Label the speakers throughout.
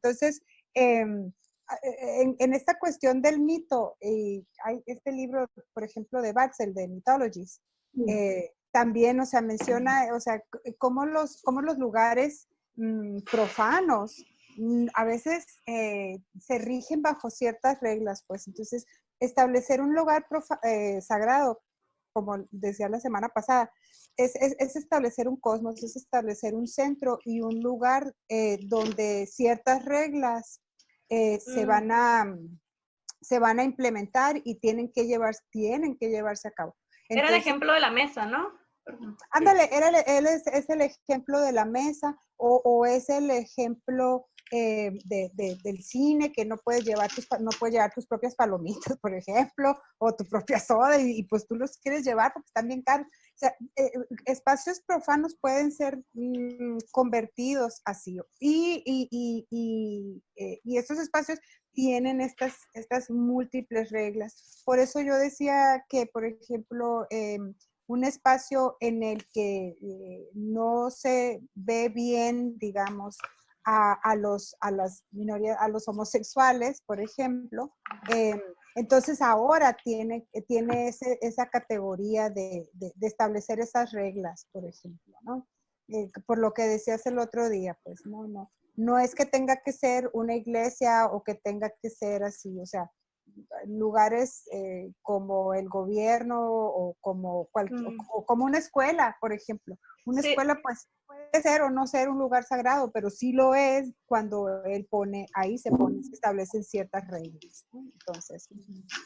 Speaker 1: Entonces, en esta cuestión del mito, hay este libro, por ejemplo, de Batzel, de Mythologies, también, o sea, menciona, o sea, cómo los lugares profanos a veces se rigen bajo ciertas reglas, pues. Entonces, establecer un lugar sagrado, como decía la semana pasada, es establecer un cosmos, es establecer un centro y un lugar donde ciertas reglas se van a implementar y tienen que llevarse a cabo.
Speaker 2: Entonces, era el ejemplo de la mesa, ¿no?
Speaker 1: Ándale, es el ejemplo de la mesa o es el ejemplo del cine, que no puedes llevar tus propias palomitas, por ejemplo, o tu propia soda y pues tú los quieres llevar porque están bien caros. O sea, espacios profanos pueden ser convertidos así y estos espacios tienen estas múltiples reglas. Por eso yo decía que, por ejemplo, un espacio en el que no se ve bien, digamos, a las minorías, a los homosexuales, por ejemplo, entonces ahora tiene esa categoría de establecer esas reglas, por ejemplo, ¿no? Por lo que decías el otro día, pues no es que tenga que ser una iglesia o que tenga que ser así, o sea, lugares como el gobierno o como o como una escuela, por ejemplo. Una escuela pues puede ser o no ser un lugar sagrado, pero sí lo es cuando él se establecen ciertas reglas, ¿no? Entonces.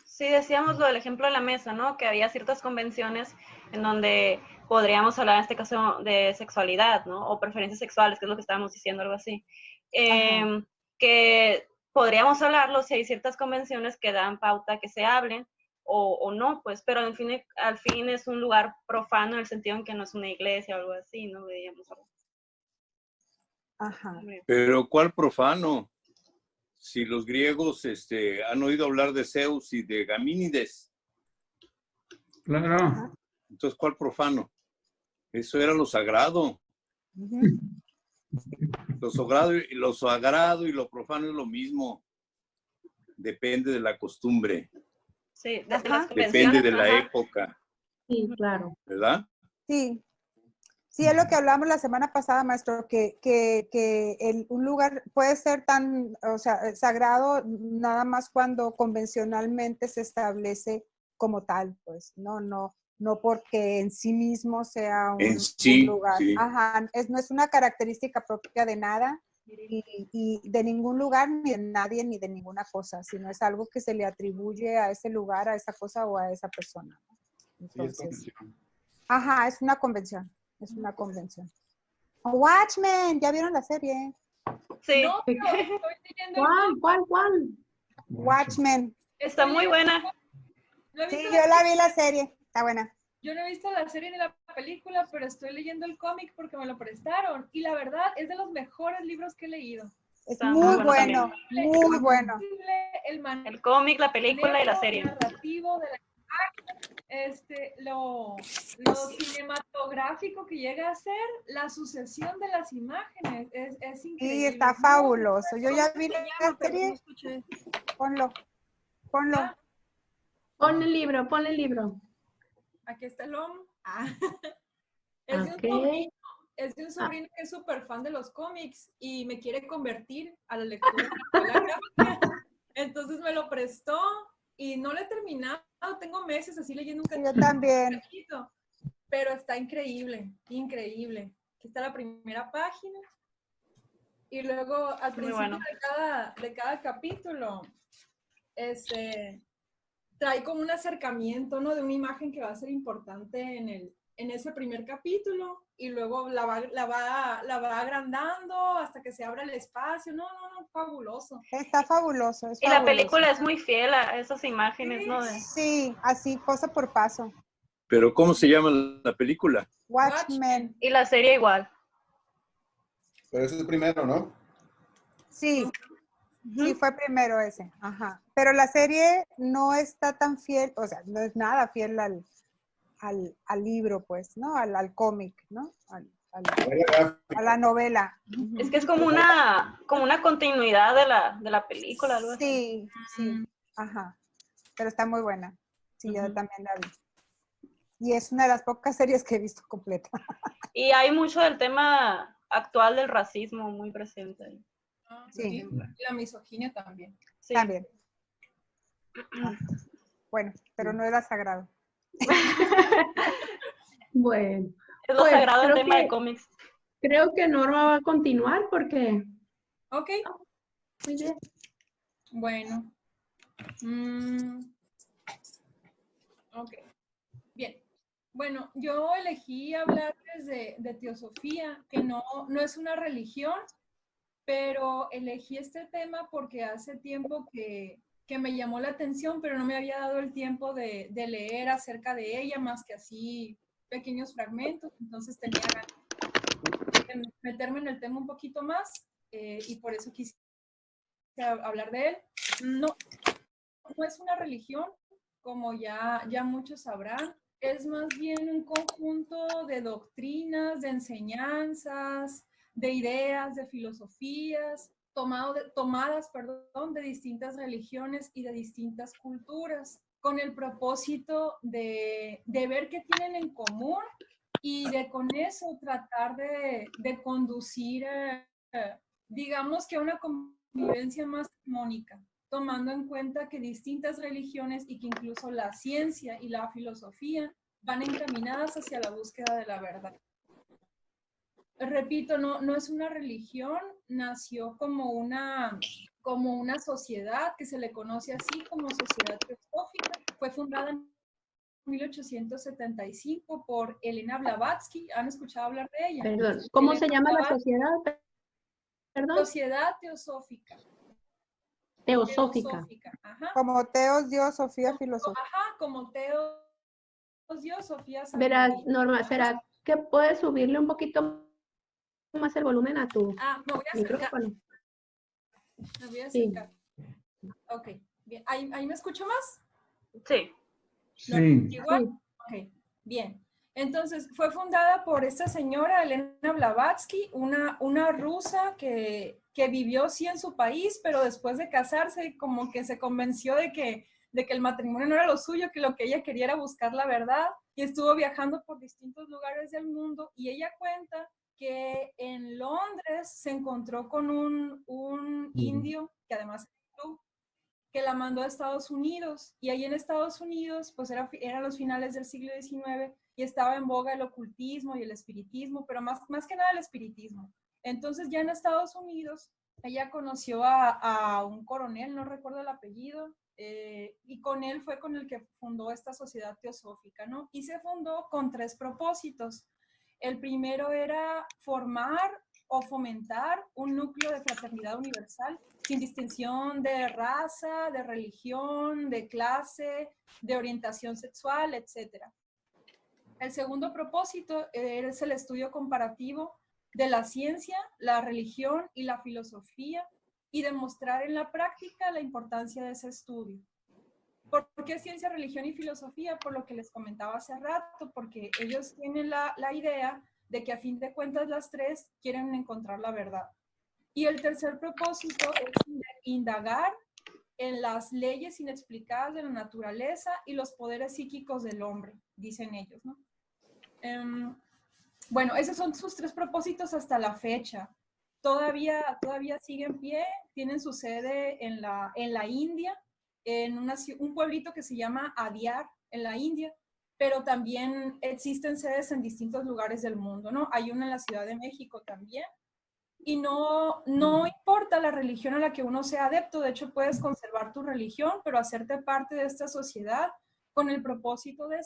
Speaker 2: Sí, decíamos lo del ejemplo de la mesa, ¿no? Que había ciertas convenciones en donde podríamos hablar en este caso de sexualidad, ¿no? O preferencias sexuales, que es lo que estábamos diciendo, algo así. Que podríamos hablarlo si hay ciertas convenciones que dan pauta que se hablen o no, pues, pero al fin es un lugar profano en el sentido en que no es una iglesia o algo así, ¿no? Veíamos algo.
Speaker 3: Ajá. Pero ¿cuál profano? Si los griegos han oído hablar de Zeus y de Gamínides.
Speaker 4: Claro.
Speaker 3: Entonces, ¿cuál profano? Eso era lo sagrado. Lo sagrado y lo profano es lo mismo. Depende de la costumbre.
Speaker 2: Sí,
Speaker 3: depende de la época.
Speaker 5: Sí, claro.
Speaker 3: ¿Verdad?
Speaker 1: Sí. Sí, es lo que hablamos la semana pasada, maestro, que un lugar puede ser tan, o sea, sagrado nada más cuando convencionalmente se establece como tal, pues, no porque en sí mismo sea un lugar.
Speaker 3: Sí.
Speaker 1: Ajá, no es una característica propia de nada y de ningún lugar, ni de nadie, ni de ninguna cosa, sino es algo que se le atribuye a ese lugar, a esa cosa o a esa persona, ¿no? Entonces,
Speaker 4: sí, es
Speaker 1: ajá, es una convención. Es una convención. Watchmen, ¿ya vieron la serie?
Speaker 2: Sí.
Speaker 6: No, pero estoy leyendo
Speaker 5: ¿Cuál?
Speaker 1: Watchmen.
Speaker 2: Está muy buena.
Speaker 1: Sí, yo la vi la serie. Está buena.
Speaker 6: Yo no he visto la serie ni la película, pero estoy leyendo el cómic porque me lo prestaron. Y la verdad, es de los mejores libros que he leído.
Speaker 1: Es muy bueno, muy bueno.
Speaker 2: El cómic, la película y la serie.
Speaker 6: Narrativo de la lo cinematográfico que llega a ser, la sucesión de las imágenes, es increíble.
Speaker 1: Sí, está fabuloso. Yo ya vi la serie. Ponlo.
Speaker 6: ¿Ah?
Speaker 5: Pon el libro.
Speaker 6: Aquí está el lomo. Es de un sobrino que es súper fan de los cómics y me quiere convertir a la lectura de la gráfica. Entonces me lo prestó y no lo he terminado. Tengo meses así leyendo un cachito.
Speaker 1: Yo también.
Speaker 6: Pero está increíble, increíble. Aquí está la primera página. Y luego al principio de cada capítulo, trae como un acercamiento, ¿no? De una imagen que va a ser importante en ese primer capítulo y luego la va agrandando hasta que se abra el espacio. No, fabuloso.
Speaker 1: Está fabuloso.
Speaker 2: Y la película es muy fiel a esas imágenes,
Speaker 6: sí,
Speaker 2: ¿no?
Speaker 1: Sí, así, paso por paso.
Speaker 3: ¿Pero cómo se llama la película?
Speaker 1: Watchmen.
Speaker 2: Y la serie igual.
Speaker 4: Pero ese es el primero, ¿no?
Speaker 1: Sí. Sí, fue primero ese. Ajá. Pero la serie no está tan fiel, o sea, no es nada fiel al libro, pues, ¿no? Al cómic, ¿no? a la novela.
Speaker 2: Es que es como una continuidad de la película, algo así.
Speaker 1: Sí, sí, ajá. Pero está muy buena. Sí, yo
Speaker 2: Ujú.
Speaker 1: también la vi. Y es una de las pocas series que he visto completa.
Speaker 2: Y hay mucho del tema actual del racismo muy presente ahí.
Speaker 6: Ah,
Speaker 1: Sí.
Speaker 6: sí. La misoginia también.
Speaker 2: Sí.
Speaker 1: También. Bueno, pero no era sagrado.
Speaker 5: Bueno,
Speaker 2: Es lo
Speaker 5: pues
Speaker 2: sagrado en tema de cómics.
Speaker 5: creo que Norma va a continuar porque...
Speaker 6: Ok,
Speaker 5: Muy bien.
Speaker 6: bueno. Ok, bien. Bueno, yo elegí hablarles de teosofía, que no es una religión, pero elegí este tema porque hace tiempo que me llamó la atención, pero no me había dado el tiempo de leer acerca de ella, más que así pequeños fragmentos, entonces tenía ganas de meterme en el tema un poquito más y por eso quise hablar de él. No es una religión, como ya muchos sabrán, es más bien un conjunto de doctrinas, de enseñanzas, de ideas, de filosofías, tomadas de distintas religiones y de distintas culturas, con el propósito de ver qué tienen en común y de con eso tratar de conducir, digamos que una convivencia más armónica, tomando en cuenta que distintas religiones y que incluso la ciencia y la filosofía van encaminadas hacia la búsqueda de la verdad. Repito, no es una religión, nació como una sociedad que se le conoce así como Sociedad Teosófica. Fue fundada en 1875 por Elena Blavatsky. ¿Han escuchado hablar de ella?
Speaker 5: Perdón, ¿cómo
Speaker 6: Elena
Speaker 5: se llama la
Speaker 6: Blavatsky,
Speaker 5: sociedad? Perdón.
Speaker 6: Sociedad Teosófica.
Speaker 5: Teosófica.
Speaker 6: Ajá.
Speaker 1: Como Teos, Dios, Sofía, filosofía.
Speaker 6: Ajá, como Teos, Dios, Sofía,
Speaker 5: Verás,
Speaker 6: sabiduría.
Speaker 5: Norma, ¿será que puedes subirle un poquito más el volumen a tu
Speaker 6: Me voy a acercar.
Speaker 5: micrófono?
Speaker 6: Me voy a
Speaker 5: Sí.
Speaker 6: acercar. Ok, bien. ¿Ahí me escucho más?
Speaker 2: Sí.
Speaker 6: ¿No?
Speaker 4: Sí.
Speaker 6: ¿Igual?
Speaker 5: Sí.
Speaker 6: Ok, bien. Entonces, fue fundada por esta señora Elena Blavatsky, una rusa que vivió sí en su país, pero después de casarse como que se convenció de que el matrimonio no era lo suyo, que lo que ella quería era buscar la verdad, y estuvo viajando por distintos lugares del mundo, y ella cuenta que en Londres se encontró con un indio, que además es hindú, que la mandó a Estados Unidos, y ahí en Estados Unidos, pues eran los finales del siglo XIX, y estaba en boga el ocultismo y el espiritismo, pero más que nada el espiritismo. Entonces ya en Estados Unidos, ella conoció a un coronel, no recuerdo el apellido, y con él fue con el que fundó esta sociedad teosófica, ¿no? Y se fundó con 3 propósitos. El primero era formar o fomentar un núcleo de fraternidad universal sin distinción de raza, de religión, de clase, de orientación sexual, etc. El segundo propósito es el estudio comparativo de la ciencia, la religión y la filosofía y demostrar en la práctica la importancia de ese estudio. ¿Por qué ciencia, religión y filosofía? Por lo que les comentaba hace rato, porque ellos tienen la idea de que a fin de cuentas las 3 quieren encontrar la verdad. Y el tercer propósito es indagar en las leyes inexplicadas de la naturaleza y los poderes psíquicos del hombre, dicen ellos, ¿no? Bueno, esos son sus 3 propósitos hasta la fecha. Todavía sigue en pie, tienen su sede en la India, en un pueblito que se llama Adyar, en la India, pero también existen sedes en distintos lugares del mundo, ¿no? Hay una en la Ciudad de México también. Y no importa la religión a la que uno sea adepto, de hecho puedes conservar tu religión, pero hacerte parte de esta sociedad con el propósito de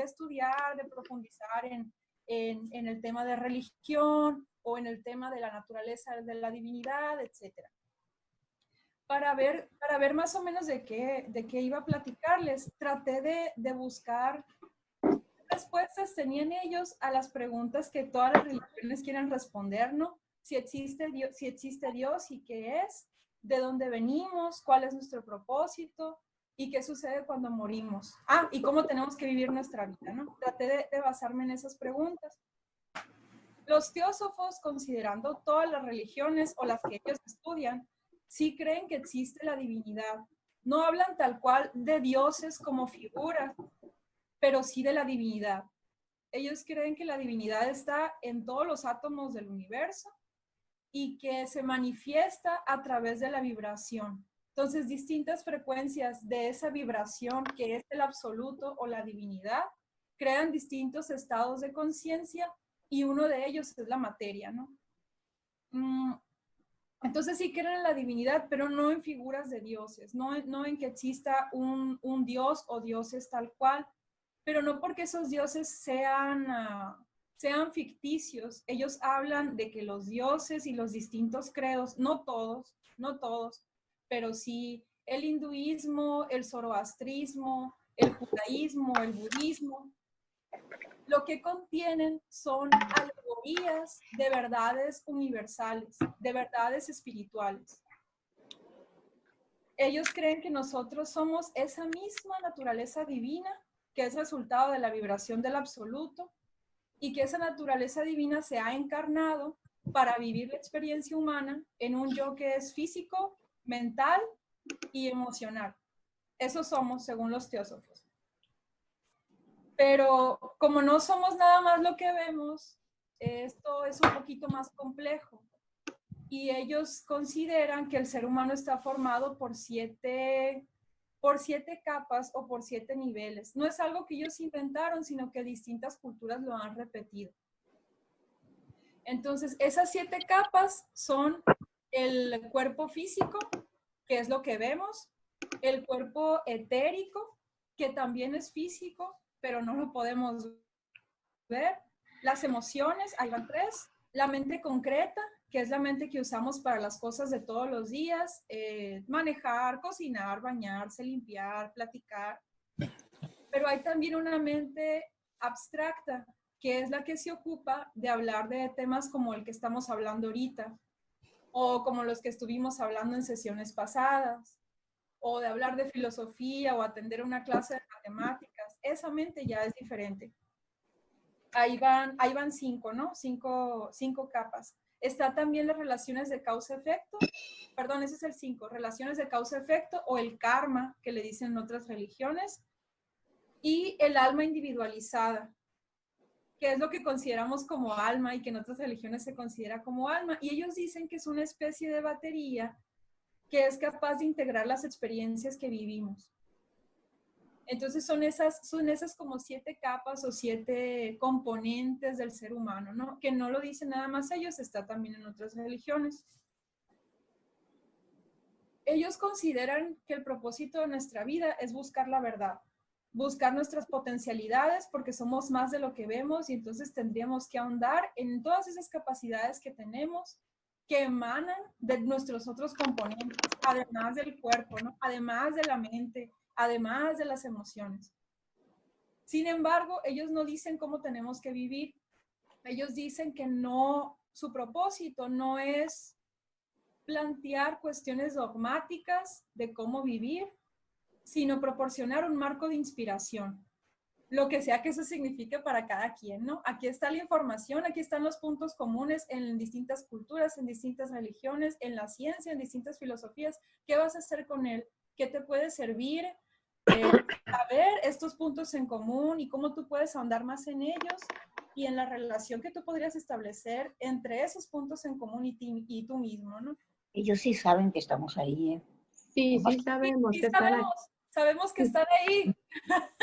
Speaker 6: estudiar, de profundizar en el tema de religión o en el tema de la naturaleza de la divinidad, etc. Para ver más o menos de qué iba a platicarles, traté de buscar qué respuestas tenían ellos a las preguntas que todas las religiones quieren responder, ¿no? Si existe Dios y qué es, de dónde venimos, cuál es nuestro propósito y qué sucede cuando morimos. Y cómo tenemos que vivir nuestra vida, ¿no? Traté de basarme en esas preguntas. Los teósofos, considerando todas las religiones o las que ellos estudian, sí creen que existe la divinidad. No hablan tal cual de dioses como figuras, pero sí de la divinidad. Ellos creen que la divinidad está en todos los átomos del universo y que se manifiesta a través de la vibración. Entonces, distintas frecuencias de esa vibración, que es el absoluto o la divinidad, crean distintos estados de conciencia y uno de ellos es la materia, ¿no? Entonces sí creen en la divinidad, pero no en figuras de dioses, no en que exista un dios o dioses tal cual, pero no porque esos dioses sean ficticios. Ellos hablan de que los dioses y los distintos credos, no todos, pero sí el hinduismo, el zoroastrismo, el judaísmo, el budismo, lo que contienen son alegorías de verdades universales, de verdades espirituales. Ellos creen que nosotros somos esa misma naturaleza divina que es resultado de la vibración del absoluto y que esa naturaleza divina se ha encarnado para vivir la experiencia humana en un yo que es físico, mental y emocional. Eso somos según los teósofos. Pero como no somos nada más lo que vemos, esto es un poquito más complejo. Y ellos consideran que el ser humano está formado por siete capas o por 7 niveles. No es algo que ellos inventaron, sino que distintas culturas lo han repetido. Entonces, esas 7 capas son el cuerpo físico, que es lo que vemos, el cuerpo etérico, que también es físico, pero no lo podemos ver, las emociones, ahí van 3, la mente concreta, que es la mente que usamos para las cosas de todos los días, manejar, cocinar, bañarse, limpiar, platicar, pero hay también una mente abstracta, que es la que se ocupa de hablar de temas como el que estamos hablando ahorita, o como los que estuvimos hablando en sesiones pasadas, o de hablar de filosofía o atender una clase de matemáticas. Esa mente ya es diferente. Ahí van 5, ¿no? 5 capas. Está también las relaciones de causa-efecto. Perdón, ese es el 5. Relaciones de causa-efecto o el karma, que le dicen en otras religiones. Y el alma individualizada, que es lo que consideramos como alma y que en otras religiones se considera como alma. Y ellos dicen que es una especie de batería que es capaz de integrar las experiencias que vivimos. Entonces son esas como 7 capas o 7 componentes del ser humano, ¿no? Que no lo dicen nada más ellos, está también en otras religiones. Ellos consideran que el propósito de nuestra vida es buscar la verdad, buscar nuestras potencialidades, porque somos más de lo que vemos y entonces tendríamos que ahondar en todas esas capacidades que tenemos, que emanan de nuestros otros componentes, además del cuerpo, ¿no? Además de la mente, además de las emociones. Sin embargo, ellos no dicen cómo tenemos que vivir. Ellos dicen que no, su propósito no es plantear cuestiones dogmáticas de cómo vivir, sino proporcionar un marco de inspiración. Lo que sea que eso signifique para cada quien, ¿no? Aquí está la información, aquí están los puntos comunes en distintas culturas, en distintas religiones, en la ciencia, en distintas filosofías. ¿Qué vas a hacer con él? ¿Qué te puede servir? Saber estos puntos en común y cómo tú puedes ahondar más en ellos y en la relación que tú podrías establecer entre esos puntos en común y tú mismo, ¿no?
Speaker 7: Ellos sí saben que estamos ahí, ¿eh?
Speaker 5: Sí, sí sabemos
Speaker 6: Sí,
Speaker 5: que están aquí.
Speaker 6: sabemos que están ahí.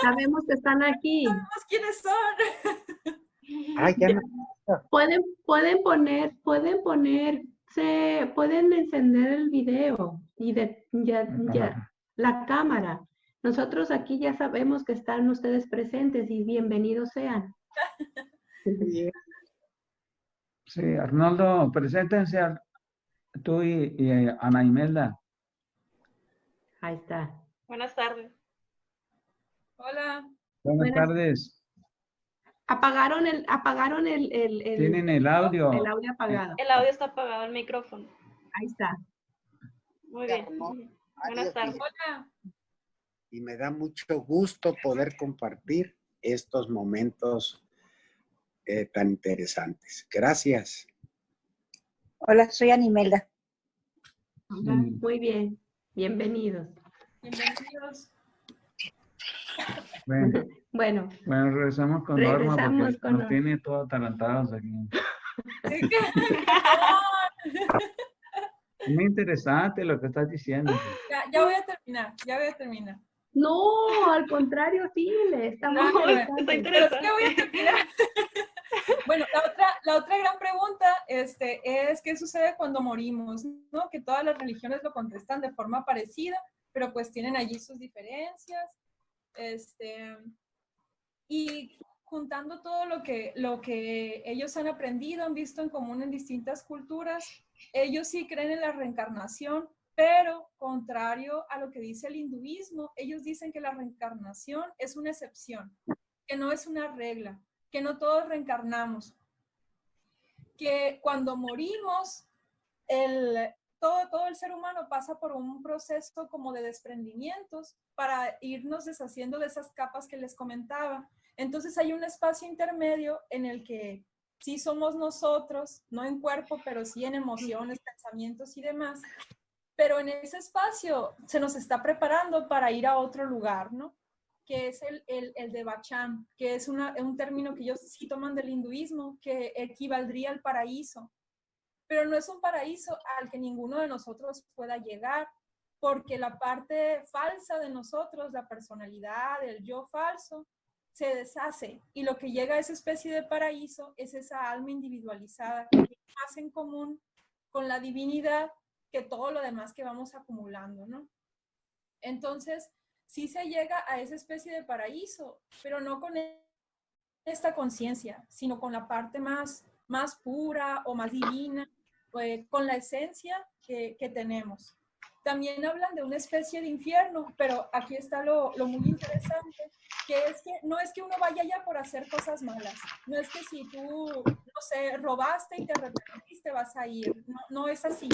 Speaker 5: Sabemos que están aquí.
Speaker 6: Sabemos quiénes son.
Speaker 7: Ay, ya no.
Speaker 5: Pueden encender el video y la cámara. Nosotros aquí ya sabemos que están ustedes presentes y bienvenidos sean.
Speaker 8: Sí, Arnoldo, preséntense tú y Ana Imelda.
Speaker 5: Ahí está.
Speaker 2: Buenas tardes.
Speaker 6: Hola.
Speaker 8: Buenas tardes.
Speaker 5: Apagaron el
Speaker 8: Tienen el audio.
Speaker 5: El audio apagado.
Speaker 2: El audio está apagado, el micrófono.
Speaker 5: Ahí está.
Speaker 2: Muy bien. Buenas tardes.
Speaker 6: Hola.
Speaker 9: Y me da mucho gusto poder compartir estos momentos tan interesantes. Gracias.
Speaker 7: Hola, soy Animelda.
Speaker 5: Hola, muy bien. Bienvenidos.
Speaker 6: Bienvenidos.
Speaker 8: Bueno,
Speaker 5: Bueno,
Speaker 8: regresamos con Norma
Speaker 5: regresamos
Speaker 8: porque
Speaker 5: con
Speaker 8: nos
Speaker 5: Norma.
Speaker 8: tiene todos atalantados aquí. Muy interesante lo que estás diciendo.
Speaker 6: Ya voy a terminar, ya voy a terminar.
Speaker 5: No, al contrario, sigue. Estamos
Speaker 6: Ah, bueno,
Speaker 2: está
Speaker 6: pero
Speaker 2: interesante.
Speaker 6: es que voy a terminar. Bueno, la otra gran pregunta es ¿qué sucede cuando morimos? ¿No? Que todas las religiones lo contestan de forma parecida, pero pues tienen allí sus diferencias. Y juntando todo lo que ellos han aprendido, han visto en común en distintas culturas, ellos sí creen en la reencarnación, pero contrario a lo que dice el hinduismo, ellos dicen que la reencarnación es una excepción, que no es una regla, que no todos reencarnamos, que cuando morimos, todo el ser humano pasa por un proceso como de desprendimientos para irnos deshaciendo de esas capas que les comentaba. Entonces hay un espacio intermedio en el que sí somos nosotros, no en cuerpo, pero sí en emociones, pensamientos y demás. Pero en ese espacio se nos está preparando para ir a otro lugar, ¿no? Que es el de Bacham, que es un término que ellos sí toman del hinduismo, que equivaldría al paraíso. Pero no es un paraíso al que ninguno de nosotros pueda llegar, porque la parte falsa de nosotros, la personalidad, el yo falso, se deshace, y lo que llega a esa especie de paraíso es esa alma individualizada que tiene más en común con la divinidad que todo lo demás que vamos acumulando, ¿no? Entonces, sí se llega a esa especie de paraíso, pero no con esta conciencia, sino con la parte más pura o más divina, con la esencia que tenemos. También hablan de una especie de infierno, pero aquí está lo muy interesante, que es que no es que uno vaya allá por hacer cosas malas, no es que si tú, no sé, robaste y te arrepentiste vas a ir, no es así,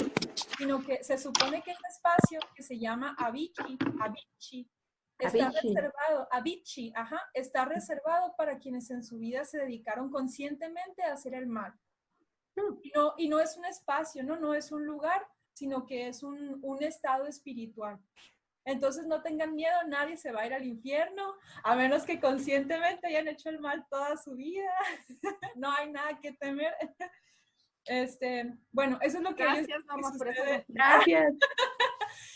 Speaker 6: sino que se supone que hay un espacio que se llama Avicii, está reservado, Avicii, está reservado para quienes en su vida se dedicaron conscientemente a hacer el mal. Y no es un espacio, no es un lugar, sino que es un estado espiritual. Entonces no tengan miedo, nadie se va a ir al infierno, a menos que conscientemente hayan hecho el mal toda su vida. No hay nada que temer. Bueno, eso es lo que
Speaker 2: Gracias, Norma, por eso.
Speaker 5: Gracias.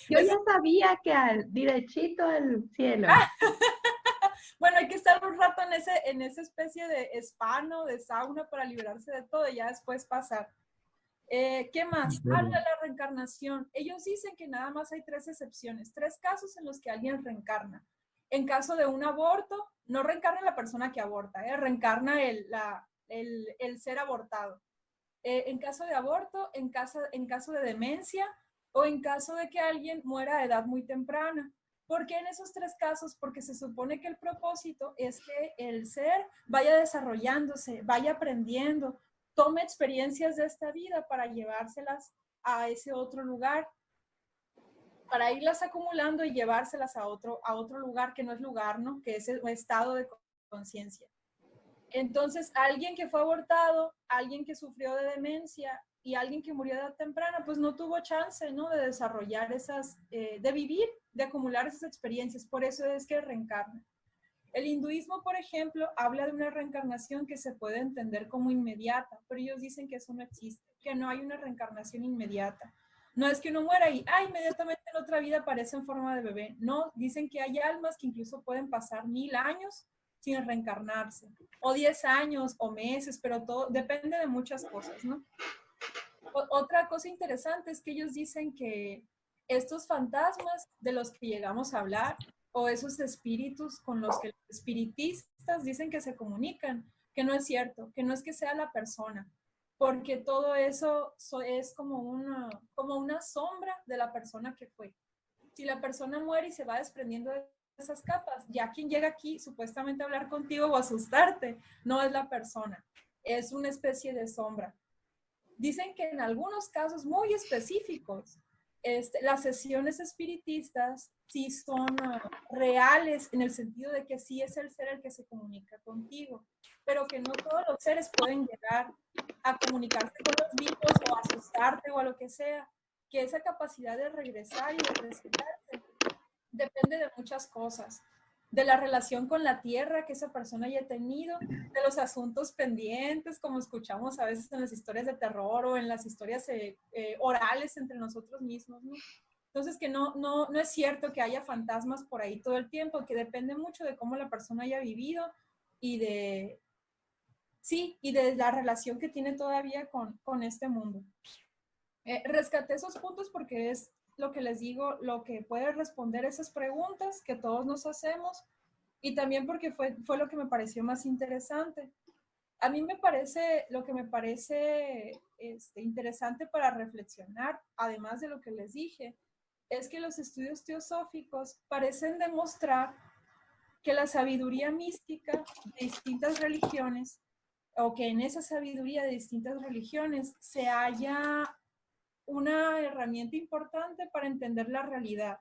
Speaker 5: Yo ya sabía que al derechito al cielo.
Speaker 6: Bueno, hay que estar un rato en esa especie de espano, de sauna para liberarse de todo y ya después pasar. ¿Qué más? Habla de la reencarnación. Ellos dicen que nada más hay 3 excepciones, 3 casos en los que alguien reencarna. En caso de un aborto, no reencarna la persona que aborta, reencarna el ser abortado. En caso de aborto, en caso de demencia o en caso de que alguien muera a edad muy temprana. ¿Por qué en esos 3 casos? Porque se supone que el propósito es que el ser vaya desarrollándose, vaya aprendiendo, tome experiencias de esta vida para llevárselas a ese otro lugar, para irlas acumulando y llevárselas a otro lugar que no es lugar, ¿no? Que es un estado de conciencia. Entonces, alguien que fue abortado, alguien que sufrió de demencia y alguien que murió de edad temprana, pues no tuvo chance, ¿no? De desarrollar de vivir, de acumular esas experiencias. Por eso es que reencarna. El hinduismo, por ejemplo, habla de una reencarnación que se puede entender como inmediata, pero ellos dicen que eso no existe, que no hay una reencarnación inmediata. No es que uno muera y inmediatamente en otra vida aparece en forma de bebé. No, dicen que hay almas que incluso pueden pasar 1000 años sin reencarnarse, o 10 años, o meses, pero todo depende de muchas cosas, ¿no? Otra cosa interesante es que ellos dicen que estos fantasmas de los que llegamos a hablar, o esos espíritus con los que los espiritistas dicen que se comunican, que no es cierto, que no es que sea la persona, porque todo eso es como una sombra de la persona que fue. Si la persona muere y se va desprendiendo de esas capas, ya quien llega aquí supuestamente a hablar contigo o asustarte, no es la persona, es una especie de sombra. Dicen que en algunos casos muy específicos, las sesiones espiritistas sí son reales en el sentido de que sí es el ser el que se comunica contigo, pero que no todos los seres pueden llegar a comunicarse con los vivos o a asustarte o a lo que sea, que esa capacidad de regresar y de presentarse depende de muchas cosas, de la relación con la tierra que esa persona haya tenido, de los asuntos pendientes, como escuchamos a veces en las historias de terror o en las historias orales entre nosotros mismos, ¿no? Entonces, que no es cierto que haya fantasmas por ahí todo el tiempo, que depende mucho de cómo la persona haya vivido y de la relación que tiene todavía con este mundo. Rescaté esos puntos porque es lo que les digo, lo que puede responder esas preguntas que todos nos hacemos, y también porque fue lo que me pareció más interesante. A mí lo que me parece interesante para reflexionar, además de lo que les dije, es que los estudios teosóficos parecen demostrar que la sabiduría mística de distintas religiones, o que en esa sabiduría de distintas religiones se halla una herramienta importante para entender la realidad.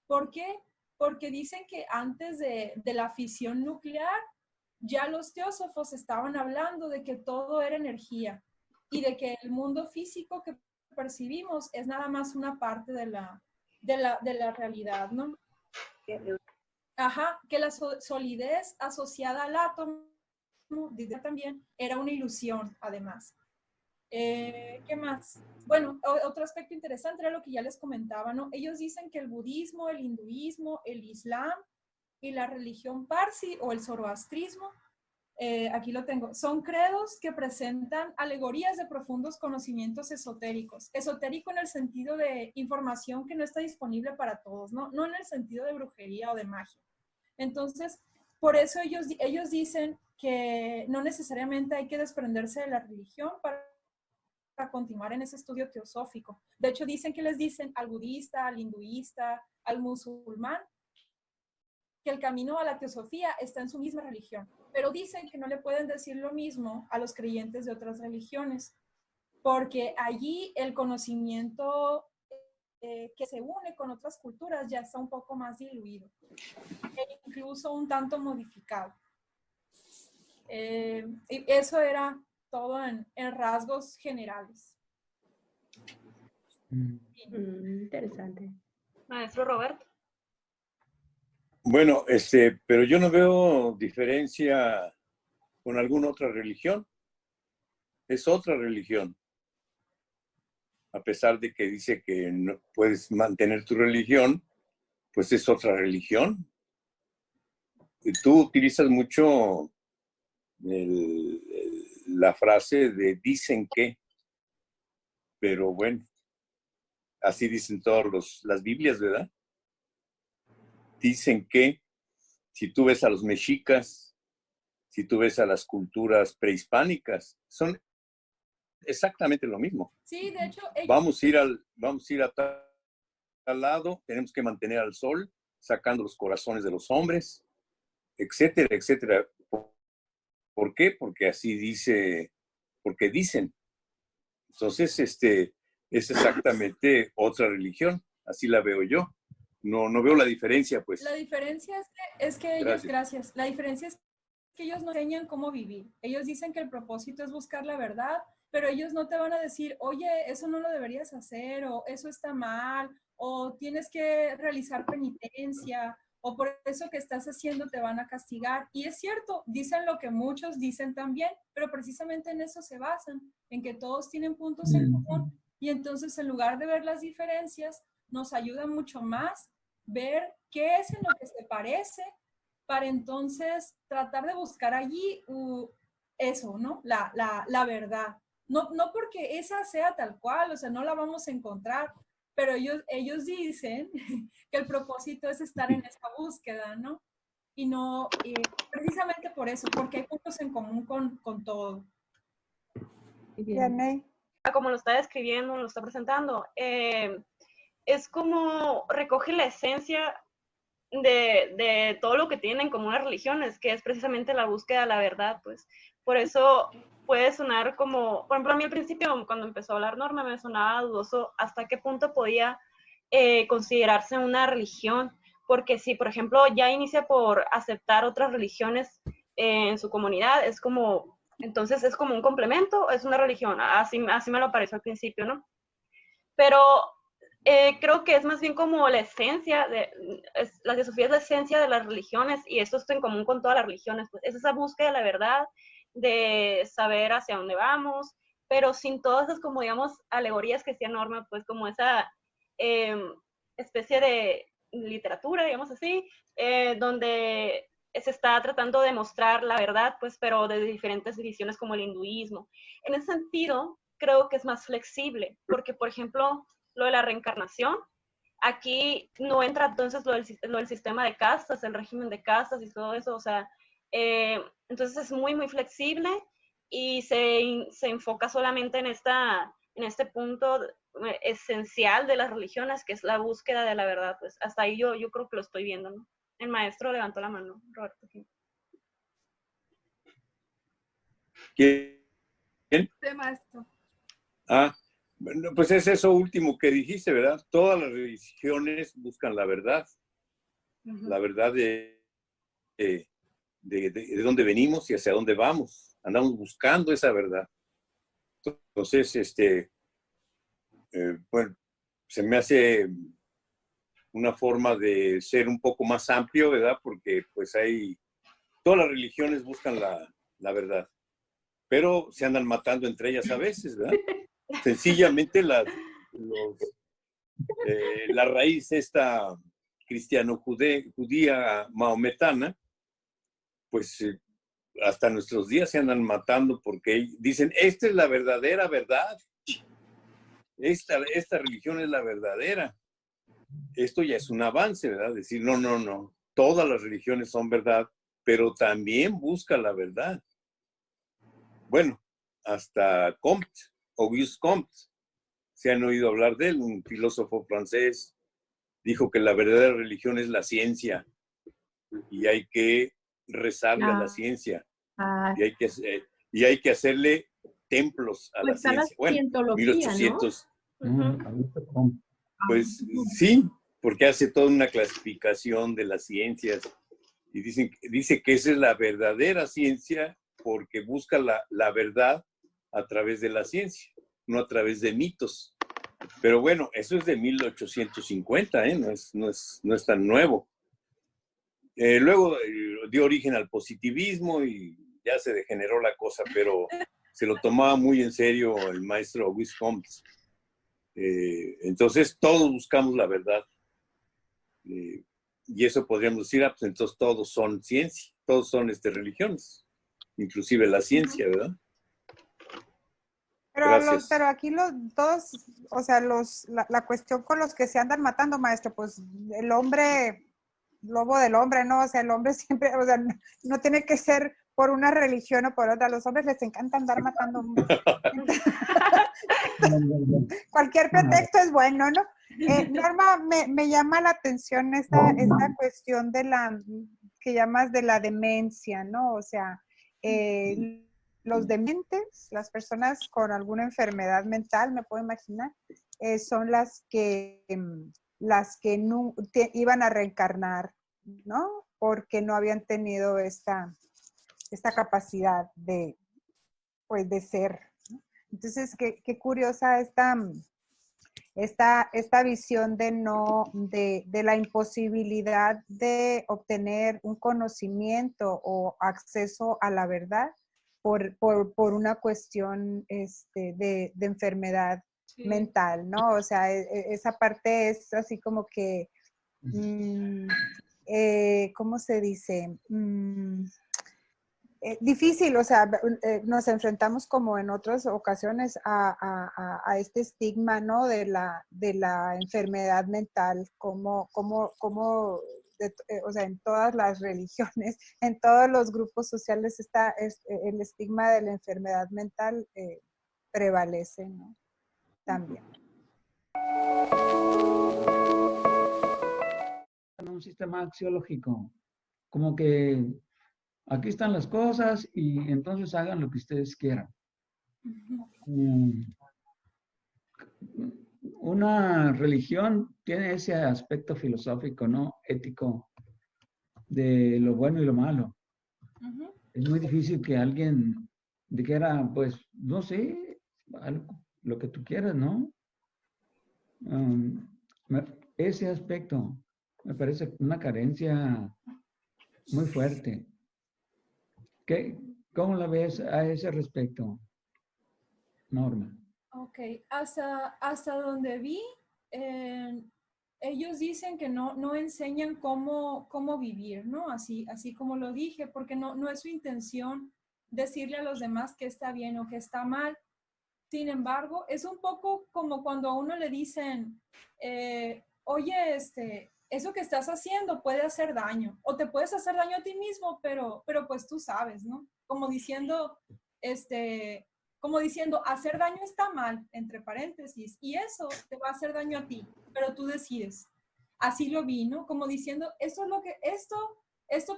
Speaker 6: ¿Por qué? Porque dicen que antes de la fisión nuclear, ya los teósofos estaban hablando de que todo era energía y de que el mundo físico que percibimos es nada más una parte de la realidad, ¿no? Ajá, que la solidez asociada al átomo también era una ilusión, además. ¿Qué más? Bueno, otro aspecto interesante era lo que ya les comentaba, ¿no? Ellos dicen que el budismo, el hinduismo, el islam y la religión parsi o el zoroastrismo, aquí lo tengo, son credos que presentan alegorías de profundos conocimientos esotéricos. Esotérico en el sentido de información que no está disponible para todos, ¿no? No en el sentido de brujería o de magia. Entonces, por eso ellos dicen que no necesariamente hay que desprenderse de la religión para continuar en ese estudio teosófico. De hecho, dicen que les dicen al budista, al hinduista, al musulmán, que el camino a la teosofía está en su misma religión, pero dicen que no le pueden decir lo mismo a los creyentes de otras religiones, porque allí el conocimiento que se une con otras culturas ya está un poco más diluido, e incluso un tanto modificado. Y eso era todo en rasgos generales.
Speaker 5: Interesante.
Speaker 2: Maestro Roberto.
Speaker 3: Bueno, pero yo no veo diferencia con alguna otra religión. Es otra religión. A pesar de que dice que no puedes mantener tu religión, pues es otra religión. Y tú utilizas mucho la frase de dicen que, pero bueno, así dicen todas las Biblias, ¿verdad? Dicen que si tú ves a los mexicas, si tú ves a las culturas prehispánicas, son exactamente lo mismo.
Speaker 6: Sí, de hecho,
Speaker 3: vamos a ir a tal lado, tenemos que mantener al sol, sacando los corazones de los hombres, etcétera, etcétera. ¿Por qué? Porque así porque dicen. Entonces, es exactamente otra religión, así la veo yo. No veo la diferencia, pues.
Speaker 6: La diferencia es que ellos, gracias, la diferencia es que ellos no enseñan cómo vivir. Ellos dicen que el propósito es buscar la verdad, pero ellos no te van a decir, oye, eso no lo deberías hacer, o eso está mal, o tienes que realizar penitencia, o por eso que estás haciendo te van a castigar. Y es cierto, dicen lo que muchos dicen también, pero precisamente en eso se basan, en que todos tienen puntos en común, y entonces en lugar de ver las diferencias, nos ayuda mucho más ver qué es en lo que se parece para entonces tratar de buscar allí eso, ¿no? La verdad. No porque esa sea tal cual, o sea, no la vamos a encontrar, pero ellos dicen que el propósito es estar en esa búsqueda, ¿no? Y no, precisamente por eso, porque hay puntos en común con todo.
Speaker 2: Como lo está describiendo, lo está presentando, es como recoge la esencia de todo lo que tienen en común las religiones, que es precisamente la búsqueda de la verdad, pues. Por eso puede sonar como, por ejemplo, a mí al principio, cuando empezó a hablar Norma, me sonaba dudoso hasta qué punto podía considerarse una religión, porque si, por ejemplo, ya inicia por aceptar otras religiones en su comunidad, es como, entonces es como un complemento, es una religión, así me lo pareció al principio, ¿no? Pero creo que es más bien como la esencia, la teosofía es la esencia de las religiones, y esto está en común con todas las religiones, pues es esa búsqueda de la verdad, de saber hacia dónde vamos, pero sin todas esas, como digamos, alegorías que hacía Norma, pues como esa especie de literatura, digamos así, donde se está tratando de mostrar la verdad, pues, pero de diferentes visiones como el hinduismo. En ese sentido, creo que es más flexible, porque, por ejemplo, lo de la reencarnación, aquí no entra entonces lo del sistema de castas, el régimen de castas y todo eso, o sea, entonces es muy, muy flexible y se enfoca solamente en este punto esencial de las religiones, que es la búsqueda de la verdad. Pues hasta ahí yo creo que lo estoy viendo, ¿no? El maestro levantó la mano, Roberto.
Speaker 3: ¿Quién?
Speaker 6: Sí, maestro.
Speaker 3: Bueno, pues es eso último que dijiste, ¿verdad? Todas las religiones buscan la verdad. La verdad de dónde venimos y hacia dónde vamos. Andamos buscando esa verdad. Entonces, bueno, se me hace una forma de ser un poco más amplio, ¿verdad? Porque pues todas las religiones buscan la verdad, pero se andan matando entre ellas a veces, ¿verdad? Sencillamente la raíz esta cristiano-judía maometana, pues hasta nuestros días se andan matando porque dicen, esta es la verdadera verdad. Esta religión es la verdadera. Esto ya es un avance, ¿verdad? Decir, no. Todas las religiones son verdad, pero también busca la verdad. Bueno, hasta Comte, Auguste Comte, se han oído hablar de él, un filósofo francés, dijo que la verdadera religión es la ciencia y hay que rezarle a la ciencia y hay que hacerle templos a la ciencia. Bueno, 1800.
Speaker 5: ¿No?
Speaker 3: Pues sí, porque hace toda una clasificación de las ciencias y dice que esa es la verdadera ciencia porque busca la verdad a través de la ciencia, no a través de mitos. Pero bueno, eso es de 1850, no es tan nuevo. Luego dio origen al positivismo y ya se degeneró la cosa, pero se lo tomaba muy en serio el maestro Auguste Comte. Entonces todos buscamos la verdad. Y eso podríamos decir, pues entonces todos son ciencia, todos son religiones, inclusive la ciencia, ¿verdad?
Speaker 1: Pero aquí todos, o sea, la cuestión con los que se andan matando, maestro, pues el hombre, lobo del hombre, ¿no? O sea, el hombre siempre, o sea, no tiene que ser por una religión o por otra. A los hombres les encanta andar matando. Cualquier pretexto es bueno, ¿no? Norma, me llama la atención esta cuestión de que llamas de la demencia, ¿no? O sea, los dementes, las personas con alguna enfermedad mental, me puedo imaginar, son las que no, iban a reencarnar, ¿no? Porque no habían tenido esta capacidad de ser, ¿no? Entonces, qué curiosa esta visión de la imposibilidad de obtener un conocimiento o acceso a la verdad por una cuestión de enfermedad mental, ¿no? O sea, esa parte es así como que, ¿cómo se dice? Difícil, o sea, nos enfrentamos como en otras ocasiones a este estigma, ¿no? De la enfermedad mental, o sea, en todas las religiones, en todos los grupos sociales el estigma de la enfermedad mental prevalece, ¿no? También.
Speaker 8: Un sistema axiológico, como que aquí están las cosas y entonces hagan lo que ustedes quieran. una religión tiene ese aspecto filosófico, ¿no? Ético de lo bueno y lo malo.
Speaker 6: Ujú.
Speaker 8: Es muy difícil que alguien dijera, pues, no sé, lo que tú quieras, ¿no? Um, ese aspecto me parece una carencia muy fuerte. ¿Cómo la ves a ese respecto, Norma?
Speaker 6: Ok, hasta donde vi, ellos dicen que no enseñan cómo vivir, ¿no? Así como lo dije, porque no es su intención decirle a los demás que está bien o que está mal. Sin embargo, es un poco como cuando a uno le dicen, oye, eso que estás haciendo puede hacer daño, o te puedes hacer daño a ti mismo, pero pues tú sabes, ¿no? Como diciendo, hacer daño está mal, entre paréntesis, y eso te va a hacer daño a ti, pero tú decides. Así lo vi, ¿no? Como diciendo, esto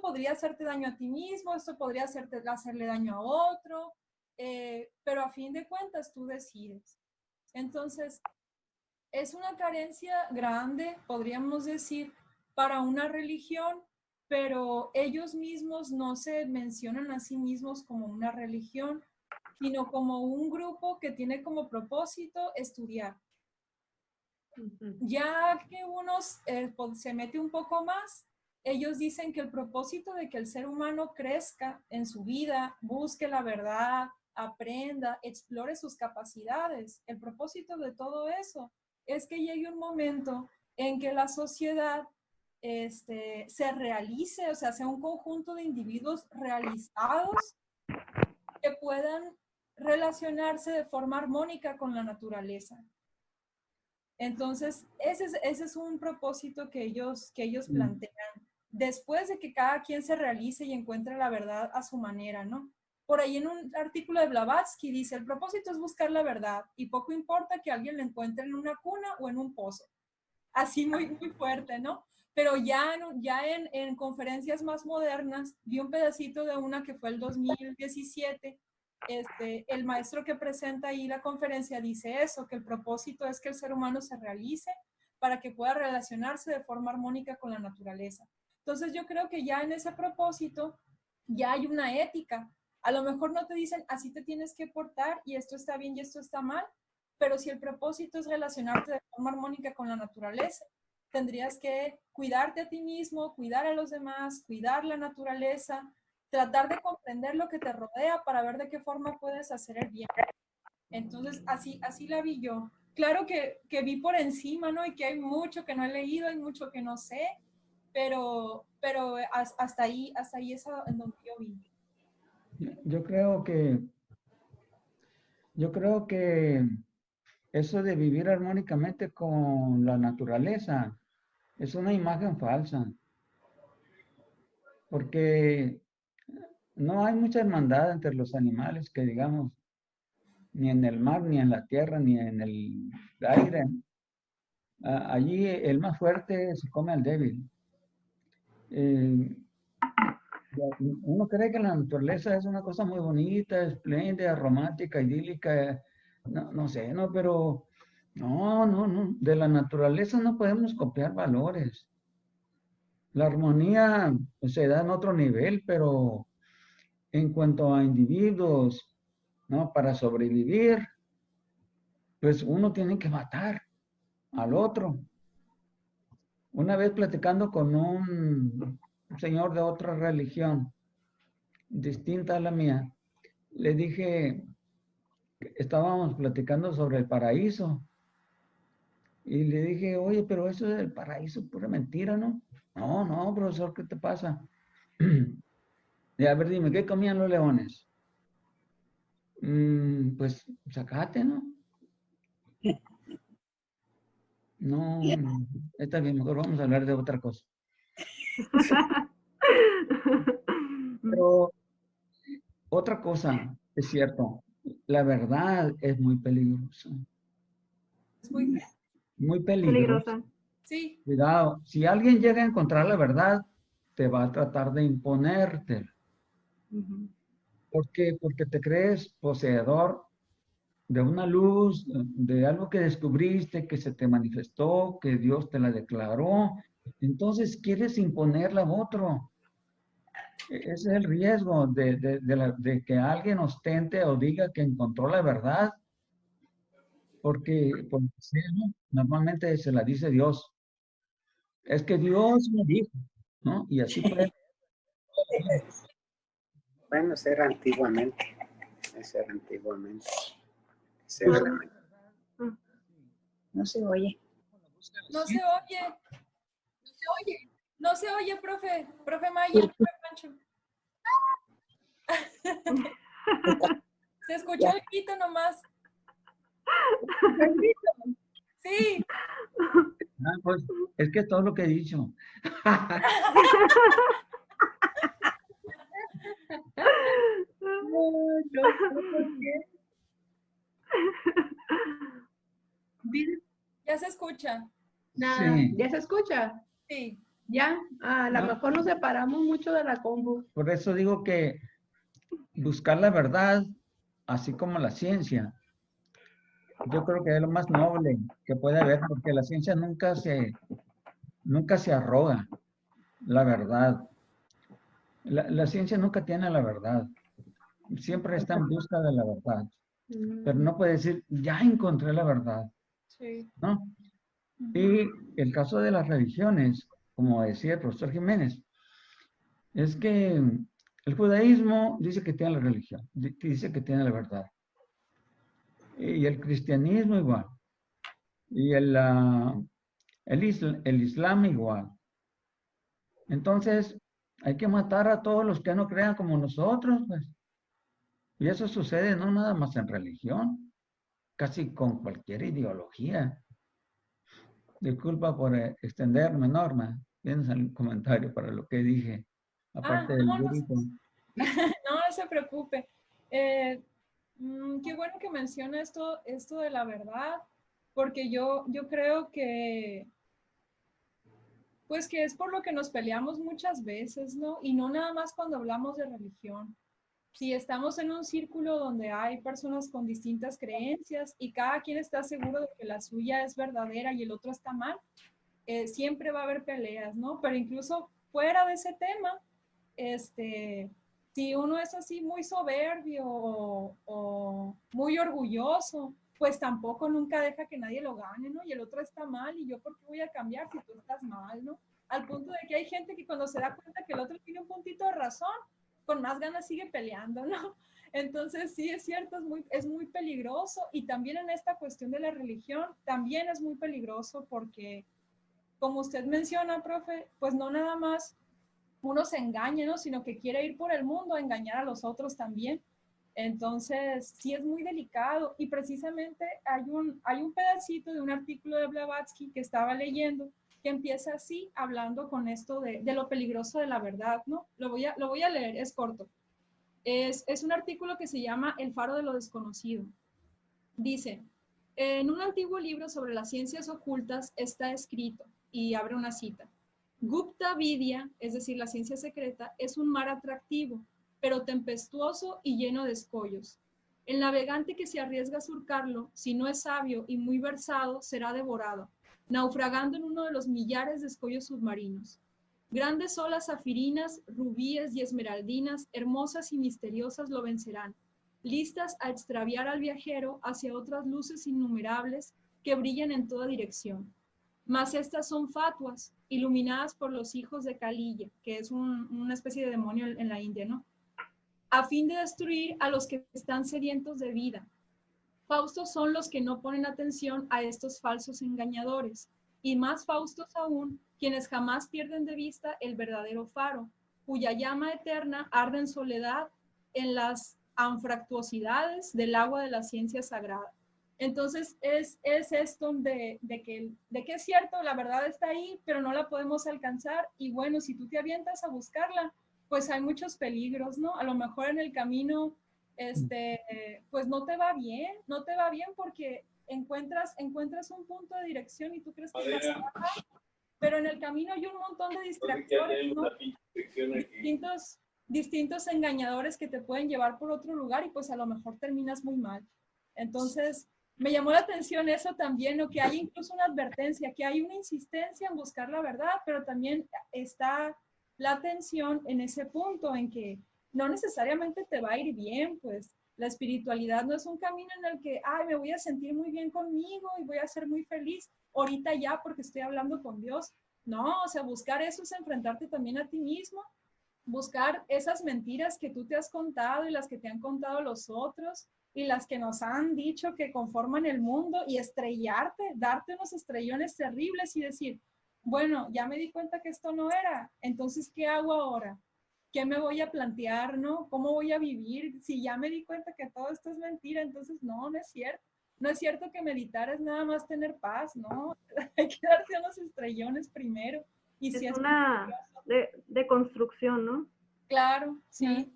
Speaker 6: podría hacerte daño a ti mismo, esto podría hacerle daño a otro, pero a fin de cuentas tú decides. Entonces, es una carencia grande, podríamos decir, para una religión, pero ellos mismos no se mencionan a sí mismos como una religión, sino como un grupo que tiene como propósito estudiar. Ya que uno se mete un poco más, ellos dicen que el propósito de que el ser humano crezca en su vida, busque la verdad, aprenda, explore sus capacidades, el propósito de todo eso es que llegue un momento en que la sociedad se realice, o sea, sea un conjunto de individuos realizados que puedan relacionarse de forma armónica con la naturaleza. Entonces, ese es un propósito que ellos plantean, después de que cada quien se realice y encuentre la verdad a su manera, ¿no? Por ahí en un artículo de Blavatsky dice, el propósito es buscar la verdad y poco importa que alguien la encuentre en una cuna o en un pozo. Así muy, muy fuerte, ¿no? Pero ya en conferencias más modernas, vi un pedacito de una que fue el 2017, el maestro que presenta ahí la conferencia dice eso, que el propósito es que el ser humano se realice para que pueda relacionarse de forma armónica con la naturaleza. Entonces yo creo que ya en ese propósito ya hay una ética. A lo mejor no te dicen así te tienes que portar y esto está bien y esto está mal, pero si el propósito es relacionarte de forma armónica con la naturaleza, tendrías que cuidarte a ti mismo, cuidar a los demás, cuidar la naturaleza, tratar de comprender lo que te rodea para ver de qué forma puedes hacer el bien. Entonces, así la vi yo. Claro que vi por encima, ¿no? Y que hay mucho que no he leído, hay mucho que no sé, pero hasta ahí es en donde yo vi.
Speaker 8: Yo creo que eso de vivir armónicamente con la naturaleza es una imagen falsa, porque no hay mucha hermandad entre los animales que digamos, ni en el mar, ni en la tierra, ni en el aire. Allí el más fuerte se come al débil. Uno cree que la naturaleza es una cosa muy bonita, espléndida, romántica, idílica, no sé, no, pero no, de la naturaleza no podemos copiar valores. La armonía pues, se da en otro nivel, pero en cuanto a individuos, ¿no? Para sobrevivir, pues uno tiene que matar al otro. Una vez platicando con un señor de otra religión, distinta a la mía, le dije, estábamos platicando sobre el paraíso, y le dije, oye, pero eso del paraíso es pura mentira, ¿no? No, profesor, ¿qué te pasa? Y a ver, dime, ¿qué comían los leones? Pues zacate, ¿no? No, está bien, mejor vamos a hablar de otra cosa. Pero otra cosa, es cierto, la verdad es muy peligrosa.
Speaker 6: Es muy
Speaker 8: Muy peligrosa.
Speaker 6: Sí.
Speaker 8: Cuidado, si alguien llega a encontrar la verdad, te va a tratar de imponerte. ¿Por qué? Porque te crees poseedor de una luz, de algo que descubriste, que se te manifestó, que Dios te la declaró. Entonces quieres imponerla a otro. Ese es el riesgo de que alguien ostente o diga que encontró la verdad, porque normalmente se la dice Dios. Es que Dios me dijo, ¿no? Y así puede.
Speaker 9: Bueno, eso era antiguamente. Eso era antiguamente. Ese era la-
Speaker 7: No se oye.
Speaker 6: No se oye. No se oye. No se oye, profe. Profe Maya, profe Pancho. Se escuchó el grito nomás. Sí.
Speaker 8: Ah, pues es que es todo lo que he dicho.
Speaker 6: Ya se escucha.
Speaker 5: Nada,
Speaker 8: Sí,
Speaker 5: ¿ya se escucha?
Speaker 6: Sí.
Speaker 5: ¿Ya? A lo
Speaker 8: No.
Speaker 5: mejor nos separamos mucho de la compu.
Speaker 8: por eso digo que buscar la verdad, así como la ciencia, yo creo que es lo más noble que puede haber, porque la ciencia nunca se arroga la verdad. La ciencia nunca tiene la verdad. Siempre está en busca de la verdad. Pero no puede decir, ya encontré la verdad,
Speaker 6: Sí.
Speaker 8: ¿no? Y el caso de las religiones, como decía el profesor Jiménez, es que el judaísmo dice que tiene la religión, dice que tiene la verdad. Y el cristianismo igual. Y el islam igual. Entonces, hay que matar a todos los que no crean como nosotros, pues. Y eso sucede no nada más en religión, casi con cualquier ideología. Disculpa por extenderme, Norma. ¿Tienes algún comentario para lo que dije? Aparte del grito.
Speaker 6: No se preocupe. Qué bueno que menciona esto de la verdad, porque yo creo que, pues que es por lo que nos peleamos muchas veces, ¿no? Y no nada más cuando hablamos de religión. Si estamos en un círculo donde hay personas con distintas creencias y cada quien está seguro de que la suya es verdadera y el otro está mal, siempre va a haber peleas, ¿no? Pero incluso fuera de ese tema, si uno es así muy soberbio o muy orgulloso, pues tampoco nunca deja que nadie lo gane, ¿no? Y el otro está mal y yo por qué voy a cambiar si tú estás mal, ¿no? Al punto de que hay gente que cuando se da cuenta que el otro tiene un puntito de razón, con más ganas sigue peleando, ¿no? Entonces sí, es cierto, es muy peligroso y también en esta cuestión de la religión, también es muy peligroso porque, como usted menciona, profe, pues no nada más uno se engaña, ¿no? Sino que quiere ir por el mundo a engañar a los otros también. Entonces, sí es muy delicado y precisamente hay un pedacito de un artículo de Blavatsky que estaba leyendo que empieza así, hablando con esto de lo peligroso de la verdad, ¿no? Lo voy a leer, es corto. Es un artículo que se llama El faro de lo desconocido. Dice, en un antiguo libro sobre las ciencias ocultas está escrito, y abre una cita, Gupta Vidya, es decir, la ciencia secreta, es un mar atractivo, pero tempestuoso y lleno de escollos. El navegante que se arriesga a surcarlo, si no es sabio y muy versado, será devorado, naufragando en uno de los millares de escollos submarinos. Grandes olas zafirinas, rubíes y esmeraldinas, hermosas y misteriosas lo vencerán, listas a extraviar al viajero hacia otras luces innumerables que brillan en toda dirección. Mas estas son fatuas, iluminadas por los hijos de Kalilla, que es una especie de demonio en la India, ¿no? A fin de destruir a los que están sedientos de vida. Faustos son los que no ponen atención a estos falsos engañadores, y más faustos aún, quienes jamás pierden de vista el verdadero faro, cuya llama eterna arde en soledad en las anfractuosidades del agua de la ciencia sagrada. Entonces es esto de que es cierto, la verdad está ahí, pero no la podemos alcanzar, y bueno, si tú te avientas a buscarla, pues hay muchos peligros, ¿no? A lo mejor en el camino pues no te va bien porque encuentras un punto de dirección y tú crees que estás acá, pero en el camino hay un montón de distractores, ¿no? Distintos engañadores que te pueden llevar por otro lugar y pues a lo mejor terminas muy mal. Entonces, me llamó la atención eso también, ¿no? Que hay incluso una advertencia, que hay una insistencia en buscar la verdad, pero también está la atención en ese punto en que no necesariamente te va a ir bien, pues la espiritualidad no es un camino en el que, ay, me voy a sentir muy bien conmigo y voy a ser muy feliz ahorita ya porque estoy hablando con Dios. No, o sea, buscar eso es enfrentarte también a ti mismo, buscar esas mentiras que tú te has contado y las que te han contado los otros y las que nos han dicho que conforman el mundo y estrellarte, darte unos estrellones terribles y decir, bueno, ya me di cuenta que esto no era, entonces, ¿qué hago ahora? ¿Qué me voy a plantear, no? ¿Cómo voy a vivir? Si ya me di cuenta que todo esto es mentira, entonces no, no es cierto. No es cierto que meditar es nada más tener paz, ¿no? Hay que darse unos estrellones primero. Y
Speaker 2: es
Speaker 6: si
Speaker 2: una de construcción, ¿no?
Speaker 6: Claro, sí.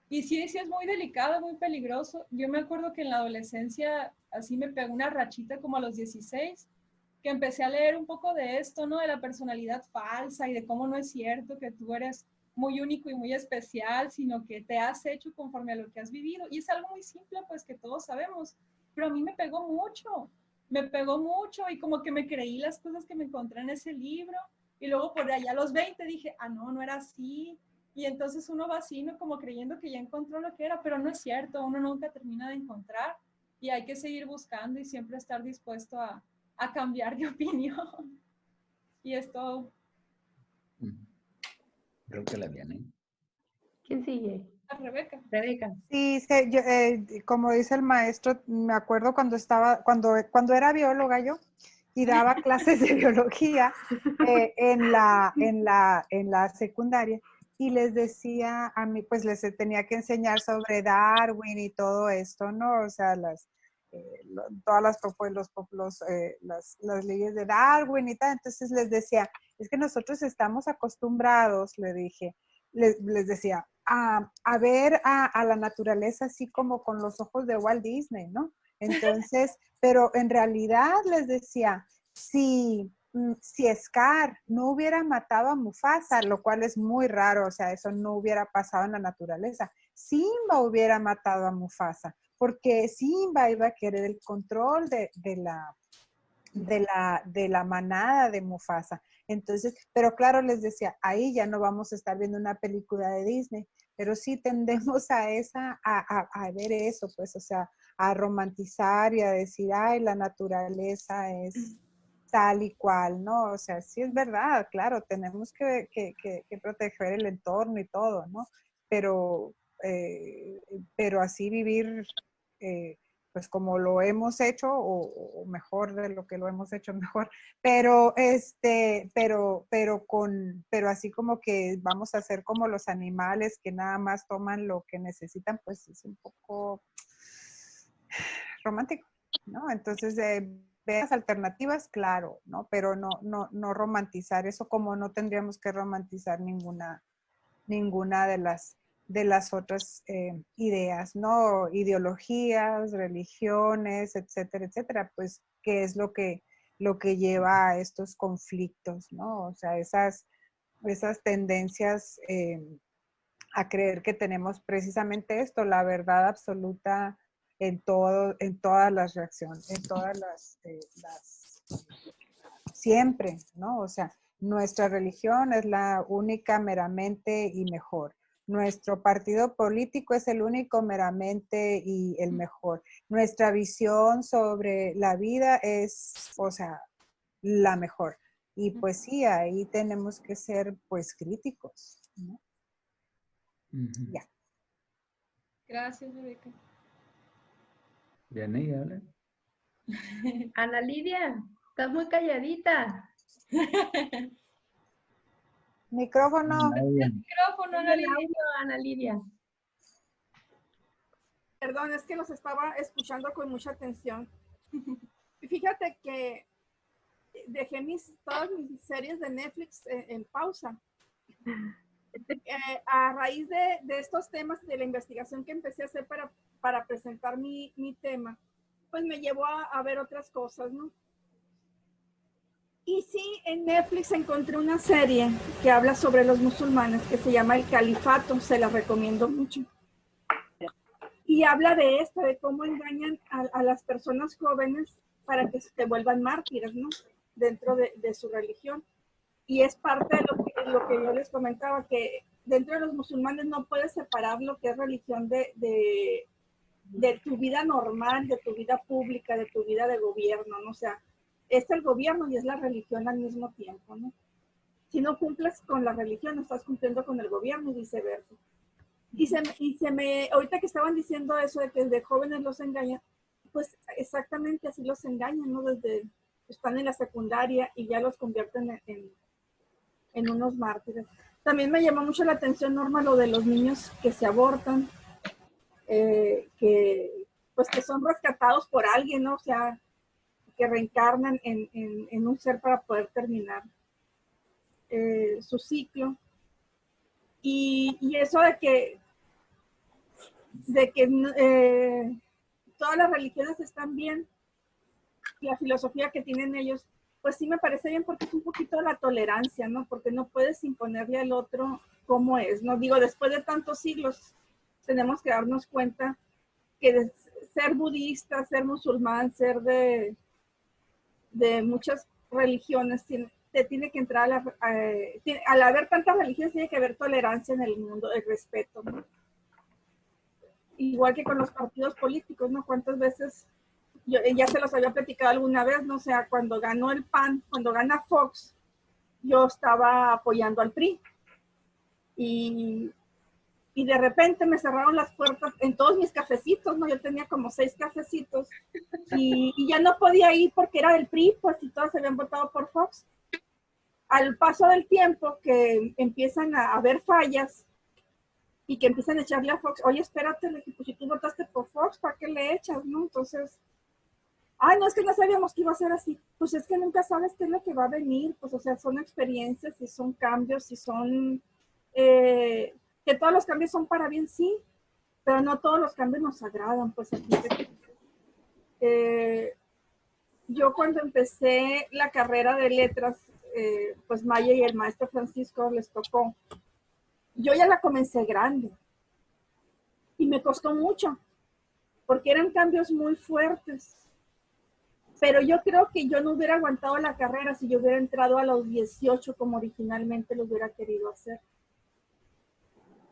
Speaker 6: Y sí, sí es muy delicado, muy peligroso. Yo me acuerdo que en la adolescencia así me pegó una rachita como a los 16, que empecé a leer un poco de esto, ¿no? De la personalidad falsa y de cómo no es cierto que tú eres muy único y muy especial, sino que te has hecho conforme a lo que has vivido. Y es algo muy simple, pues que todos sabemos. Pero a mí me pegó mucho y como que me creí las cosas que me encontré en ese libro. Y luego por allá a los 20 dije, ah, no, no era así. Y entonces uno va así, ¿no? Como creyendo que ya encontró lo que era, pero no es cierto, uno nunca termina de encontrar y hay que seguir buscando y siempre estar dispuesto a cambiar de opinión. Y es todo.
Speaker 8: Creo que la viene.
Speaker 5: ¿Quién sigue?
Speaker 6: Rebeca.
Speaker 5: Rebeca.
Speaker 1: Sí, yo, como dice el maestro, me acuerdo cuando era bióloga yo y daba clases de biología en la secundaria y les decía a mí, pues les tenía que enseñar sobre Darwin y todo esto, ¿no? O sea, todas las leyes de Darwin y tal. Entonces les decía, es que nosotros estamos acostumbrados, les decía, a ver a la naturaleza así como con los ojos de Walt Disney, ¿no? Entonces, pero en realidad les decía, si Scar no hubiera matado a Mufasa, lo cual es muy raro, o sea, eso no hubiera pasado en la naturaleza, Simba hubiera matado a Mufasa, porque Simba iba a querer el control de la manada de Mufasa. Entonces, pero claro, les decía, ahí ya no vamos a estar viendo una película de Disney, pero sí tendemos a ver eso, pues, o sea, a romantizar y a decir, ay, la naturaleza es tal y cual, ¿no? O sea, sí es verdad, claro, tenemos que proteger el entorno y todo, ¿no? Pero así vivir, pues como lo hemos hecho, o mejor de lo que lo hemos hecho mejor, pero así como que vamos a ser como los animales que nada más toman lo que necesitan, pues es un poco romántico, ¿no? Entonces, ver las alternativas, claro, ¿no? Pero no romantizar eso, como no tendríamos que romantizar ninguna de las otras ideas, ¿no? Ideologías, religiones, etcétera, etcétera, pues, ¿qué es lo que lleva a estos conflictos, ¿no? O sea, esas tendencias a creer que tenemos precisamente esto, la verdad absoluta en todas las reacciones, en todas siempre, ¿no? O sea, nuestra religión es la única meramente y mejor. Nuestro partido político es el único meramente y el mejor. Nuestra visión sobre la vida es, o sea, la mejor. Y pues sí, ahí tenemos que ser, pues, críticos, ¿no? Ya.
Speaker 6: Gracias, Rebeca.
Speaker 8: Viene y habla.
Speaker 5: Ana Lidia, estás muy calladita.
Speaker 1: Micrófono.
Speaker 6: Micrófono, Ana Lidia.
Speaker 5: Ana Lidia.
Speaker 10: Perdón, es que los estaba escuchando con mucha atención. Fíjate que dejé todas mis series de Netflix en pausa. A raíz de estos temas, de la investigación que empecé a hacer para presentar mi tema, pues me llevó a ver otras cosas, ¿no? Y sí, en Netflix encontré una serie que habla sobre los musulmanes que se llama El Califato, se la recomiendo mucho. Y habla de esto, de cómo engañan a las personas jóvenes para que se vuelvan mártires, ¿no? Dentro de su religión. Y es parte de lo que yo les comentaba, que dentro de los musulmanes no puedes separar lo que es religión de tu vida normal, de tu vida pública, de tu vida de gobierno, ¿no? O sea, es el gobierno y es la religión al mismo tiempo, ¿no? Si no cumples con la religión, no estás cumpliendo con el gobierno y viceversa. Ahorita que estaban diciendo eso de que de jóvenes los engañan, pues exactamente así los engañan, ¿no? Desde están en la secundaria y ya los convierten en unos mártires. También me llamó mucho la atención, Norma, lo de los niños que se abortan, que son rescatados por alguien, ¿no? O sea, que reencarnan en un ser para poder terminar su ciclo. Y eso de que todas las religiones están bien, la filosofía que tienen ellos, pues sí me parece bien porque es un poquito la tolerancia, ¿no? Porque no puedes imponerle al otro cómo es, ¿no? Digo, después de tantos siglos tenemos que darnos cuenta que ser budista, ser musulmán, ser de muchas religiones, te tiene que entrar al haber tantas religiones tiene que haber tolerancia en el mundo, el respeto, ¿no? Igual que con los partidos políticos, ¿no? ¿Cuántas veces ya se los había platicado alguna vez, no? O sea, cuando ganó el PAN, cuando gana Fox, yo estaba apoyando al PRI. Y de repente me cerraron las puertas en todos mis cafecitos, ¿no? Yo tenía como 6 cafecitos y ya no podía ir porque era del PRI, pues, y todos habían votado por Fox. Al paso del tiempo que empiezan a haber fallas y que empiezan a echarle a Fox, oye, espérate, pues si tú votaste por Fox, ¿para qué le echas, no? Entonces, no, es que no sabíamos que iba a ser así. Pues es que nunca sabes qué es lo que va a venir, pues, o sea, son experiencias y son cambios y son, que todos los cambios son para bien, sí, pero no todos los cambios nos agradan, pues aquí. Yo cuando empecé la carrera de letras, pues Maya y el maestro Francisco les tocó. Yo ya la comencé grande y me costó mucho porque eran cambios muy fuertes. Pero yo creo que yo no hubiera aguantado la carrera si yo hubiera entrado a los 18 como originalmente lo hubiera querido hacer.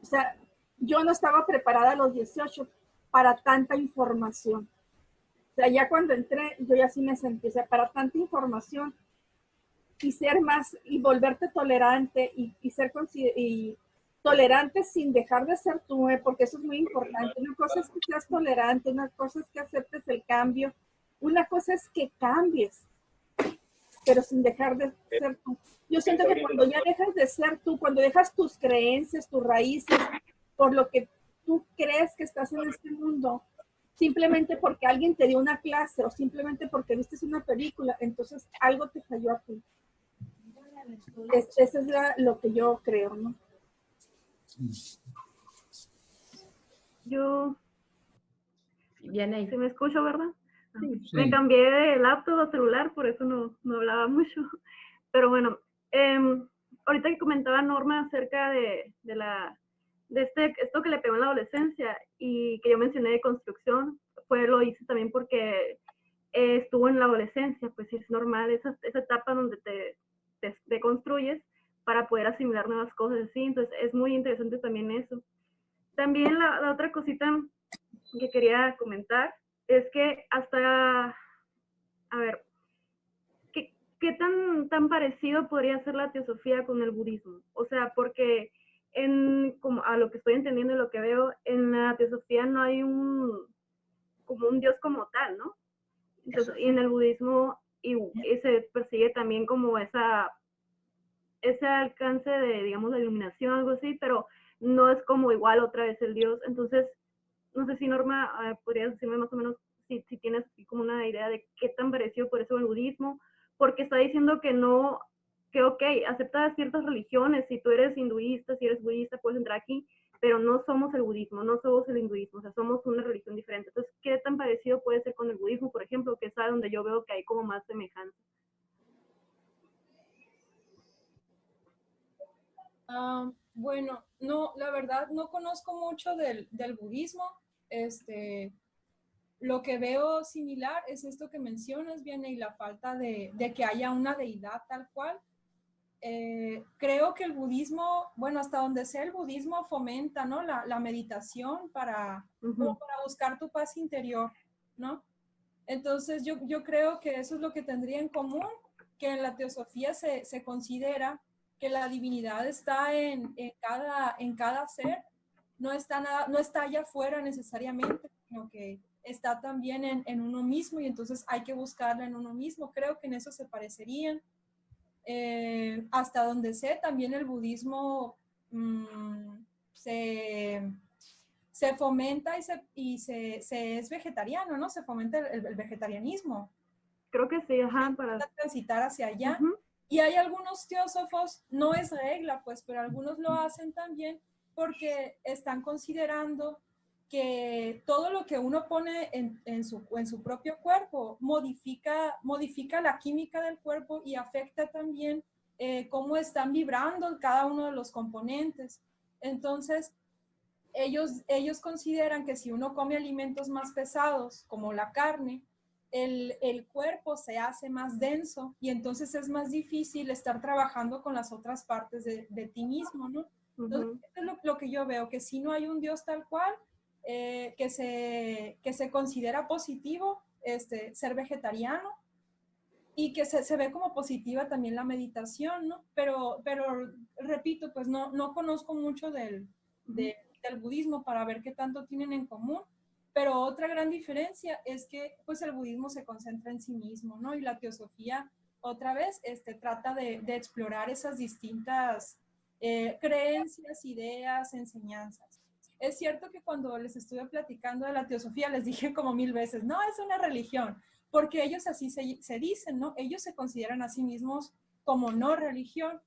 Speaker 10: O sea, yo no estaba preparada a los 18 para tanta información. O sea, ya cuando entré, yo ya sí me sentí, o sea, para tanta información y ser más, y volverte tolerante y ser tolerante sin dejar de ser tú, porque eso es muy importante. Una cosa es que seas tolerante, una cosa es que aceptes el cambio, una cosa es que cambies, pero sin dejar de ser tú. Yo siento que cuando ya dejas de ser tú, cuando dejas tus creencias, tus raíces, por lo que tú crees que estás en este mundo, simplemente porque alguien te dio una clase o simplemente porque viste una película, entonces algo te falló a ti. Eso es lo que yo creo, ¿no?
Speaker 2: Yo,
Speaker 5: Viene.
Speaker 2: ¿se me escucha, verdad?
Speaker 5: Sí.
Speaker 2: Me cambié de laptop a celular, por eso no hablaba mucho. Pero bueno, ahorita que comentaba Norma acerca de esto que le pegó en la adolescencia y que yo mencioné de construcción, lo hice también porque estuvo en la adolescencia, pues es normal esa etapa donde te construyes para poder asimilar nuevas cosas, ¿sí? Entonces es muy interesante también eso. También la otra cosita que quería comentar es que a ver, ¿qué tan parecido podría ser la teosofía con el budismo? O sea, porque como a lo que estoy entendiendo y lo que veo, en la teosofía no hay como un dios como tal, ¿no? Entonces, y en el budismo y se persigue también como ese alcance de, digamos, de iluminación, algo así, pero no es como igual otra vez el dios. Entonces, no sé si Norma, podrías decirme más o menos si tienes como una idea de qué tan parecido por eso el budismo, porque está diciendo que no, que ok, acepta ciertas religiones, si tú eres hinduista, si eres budista, puedes entrar aquí, pero no somos el budismo, no somos el hinduismo, o sea, somos una religión diferente. Entonces, ¿qué tan parecido puede ser con el budismo, por ejemplo, que es a donde yo veo que hay como más semejanza?
Speaker 6: Bueno, no, la verdad no conozco mucho del budismo. Lo que veo similar es esto que mencionas, Viene, y la falta de que haya una deidad tal cual. Creo que el budismo, bueno, hasta donde sé, el budismo fomenta, ¿no? La meditación como para buscar tu paz interior, ¿no? Entonces yo creo que eso es lo que tendría en común, que en la teosofía se considera que la divinidad está en cada ser, no está allá afuera necesariamente, sino que está también en uno mismo, y entonces hay que buscarla en uno mismo. Creo que en eso se parecerían. Hasta donde sé, también el budismo se fomenta y se es vegetariano, ¿no? Se fomenta el vegetarianismo.
Speaker 2: Creo que sí, ajá,
Speaker 6: para transitar hacia allá. Y hay algunos teósofos, no es regla, pues, pero algunos lo hacen también porque están considerando que todo lo que uno pone en su propio cuerpo modifica la química del cuerpo y afecta también cómo están vibrando cada uno de los componentes. Entonces, ellos consideran que si uno come alimentos más pesados, como la carne, el cuerpo se hace más denso y entonces es más difícil estar trabajando con las otras partes de ti mismo, ¿no? Entonces, esto es lo que yo veo, que si no hay un Dios tal cual, que se considera positivo ser vegetariano, y que se ve como positiva también la meditación, ¿no? Pero repito, pues no conozco mucho del budismo para ver qué tanto tienen en común, pero otra gran diferencia es que pues el budismo se concentra en sí mismo, ¿no? Y la teosofía, otra vez, trata de explorar esas distintas creencias, ideas, enseñanzas. Es cierto que cuando les estuve platicando de la teosofía, les dije como 1000 veces, no, es una religión, porque ellos así se dicen, ¿no? Ellos se consideran a sí mismos como no religión,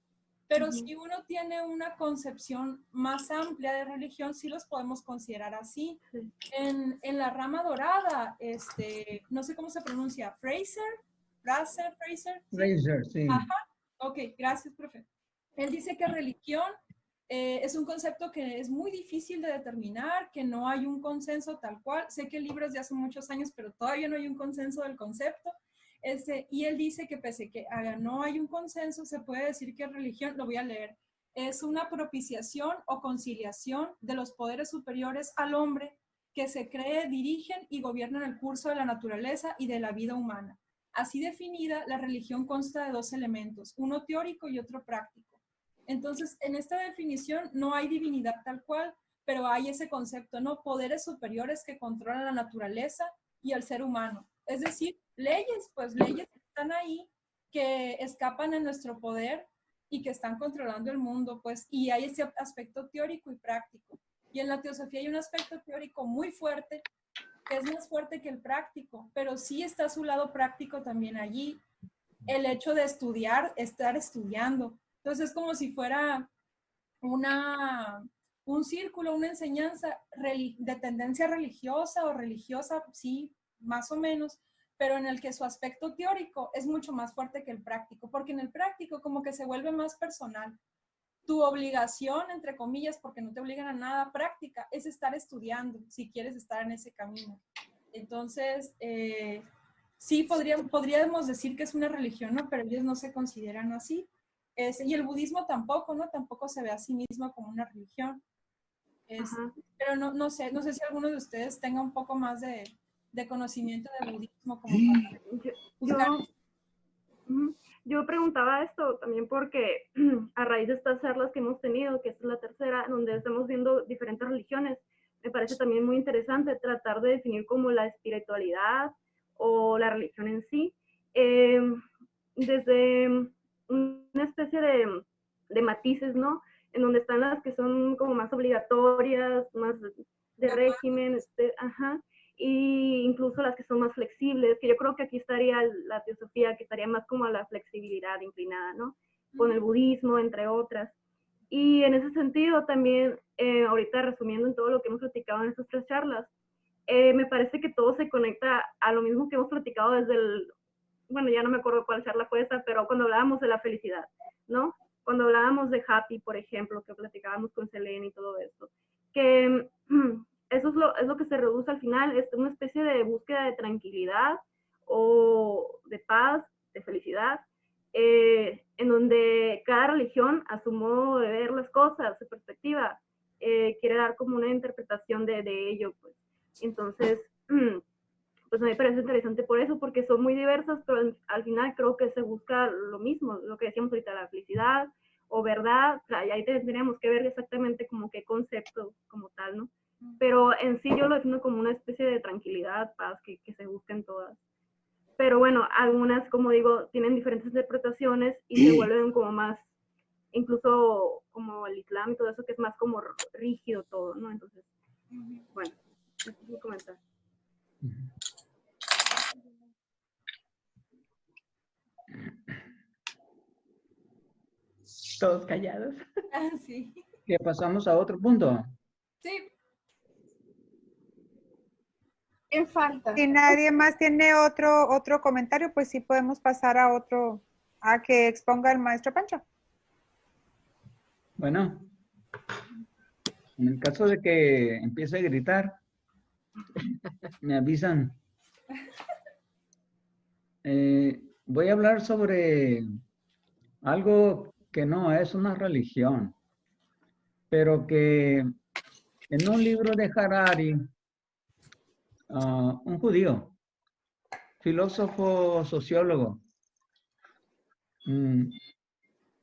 Speaker 6: pero si uno tiene una concepción más amplia de religión, sí los podemos considerar así. Sí. En la rama dorada, no sé cómo se pronuncia, Fraser, ¿sí?
Speaker 8: Fraser, sí.
Speaker 6: Ajá, ok, gracias, profe. Él dice que religión es un concepto que es muy difícil de determinar, que no hay un consenso tal cual. Sé que el libro es de hace muchos años, pero todavía no hay un consenso del concepto. Y él dice que pese que no hay un consenso, se puede decir que religión, lo voy a leer, es una propiciación o conciliación de los poderes superiores al hombre que se cree dirigen y gobiernan el curso de la naturaleza y de la vida humana. Así definida, la religión consta de 2 elementos, uno teórico y otro práctico. Entonces, en esta definición no hay divinidad tal cual, pero hay ese concepto, ¿no? Poderes superiores que controlan la naturaleza y el ser humano. Es decir, leyes que están ahí, que escapan a nuestro poder y que están controlando el mundo, pues, y hay ese aspecto teórico y práctico. Y en la teosofía hay un aspecto teórico muy fuerte, que es más fuerte que el práctico, pero sí está su lado práctico también allí. El hecho de estudiar, estar estudiando. Entonces es como si fuera un círculo, una enseñanza de tendencia religiosa o religiosa, sí, más o menos, pero en el que su aspecto teórico es mucho más fuerte que el práctico, porque en el práctico como que se vuelve más personal. Tu obligación, entre comillas, porque no te obligan a nada práctica, es estar estudiando si quieres estar en ese camino. Entonces, sí, podríamos decir que es una religión, ¿no? Pero ellos no se consideran así. Y el budismo tampoco, ¿no? Tampoco se ve a sí mismo como una religión. Pero no sé si alguno de ustedes tenga un poco más de conocimiento del budismo como para
Speaker 2: yo preguntaba esto también porque a raíz de estas charlas que hemos tenido, que esta es la tercera, donde estamos viendo diferentes religiones, me parece también muy interesante tratar de definir como la espiritualidad o la religión en sí, desde una especie de matices, ¿no? En donde están las que son como más obligatorias, más de régimen, y incluso las que son más flexibles, que yo creo que aquí estaría la teosofía, que estaría más como a la flexibilidad inclinada, ¿no? Con el budismo, entre otras. Y en ese sentido también, ahorita resumiendo en todo lo que hemos platicado en estas 3 charlas, me parece que todo se conecta a lo mismo que hemos platicado desde bueno, ya no me acuerdo cuál charla fue esta, pero cuando hablábamos de la felicidad, ¿no? Cuando hablábamos de Happy, por ejemplo, que platicábamos con Selene y todo esto, que eso es lo que se reduce al final, es una especie de búsqueda de tranquilidad o de paz, de felicidad, en donde cada religión, a su modo de ver las cosas, su perspectiva, quiere dar como una interpretación de ello, pues. Entonces, pues me parece interesante por eso, porque son muy diversas, pero al final creo que se busca lo mismo, lo que decíamos ahorita, la felicidad o verdad, y ahí tendríamos que ver exactamente como qué concepto como tal, ¿no? Pero en sí yo lo defino como una especie de tranquilidad, paz, que se busca en todas. Pero bueno, algunas, como digo, tienen diferentes interpretaciones y se vuelven como más, incluso como el Islam y todo eso, que es más como rígido todo, ¿no? Entonces, bueno, ese es mi comentario.
Speaker 5: Todos callados.
Speaker 6: Sí.
Speaker 8: ¿Qué pasamos a otro punto?
Speaker 6: Sí.
Speaker 10: En falta.
Speaker 1: Si nadie más tiene otro comentario, pues sí podemos pasar a otro, a que exponga el maestro Pancho.
Speaker 8: Bueno, en el caso de que empiece a gritar, me avisan. Voy a hablar sobre algo que no es una religión, pero que en un libro de Harari, un judío, filósofo, sociólogo,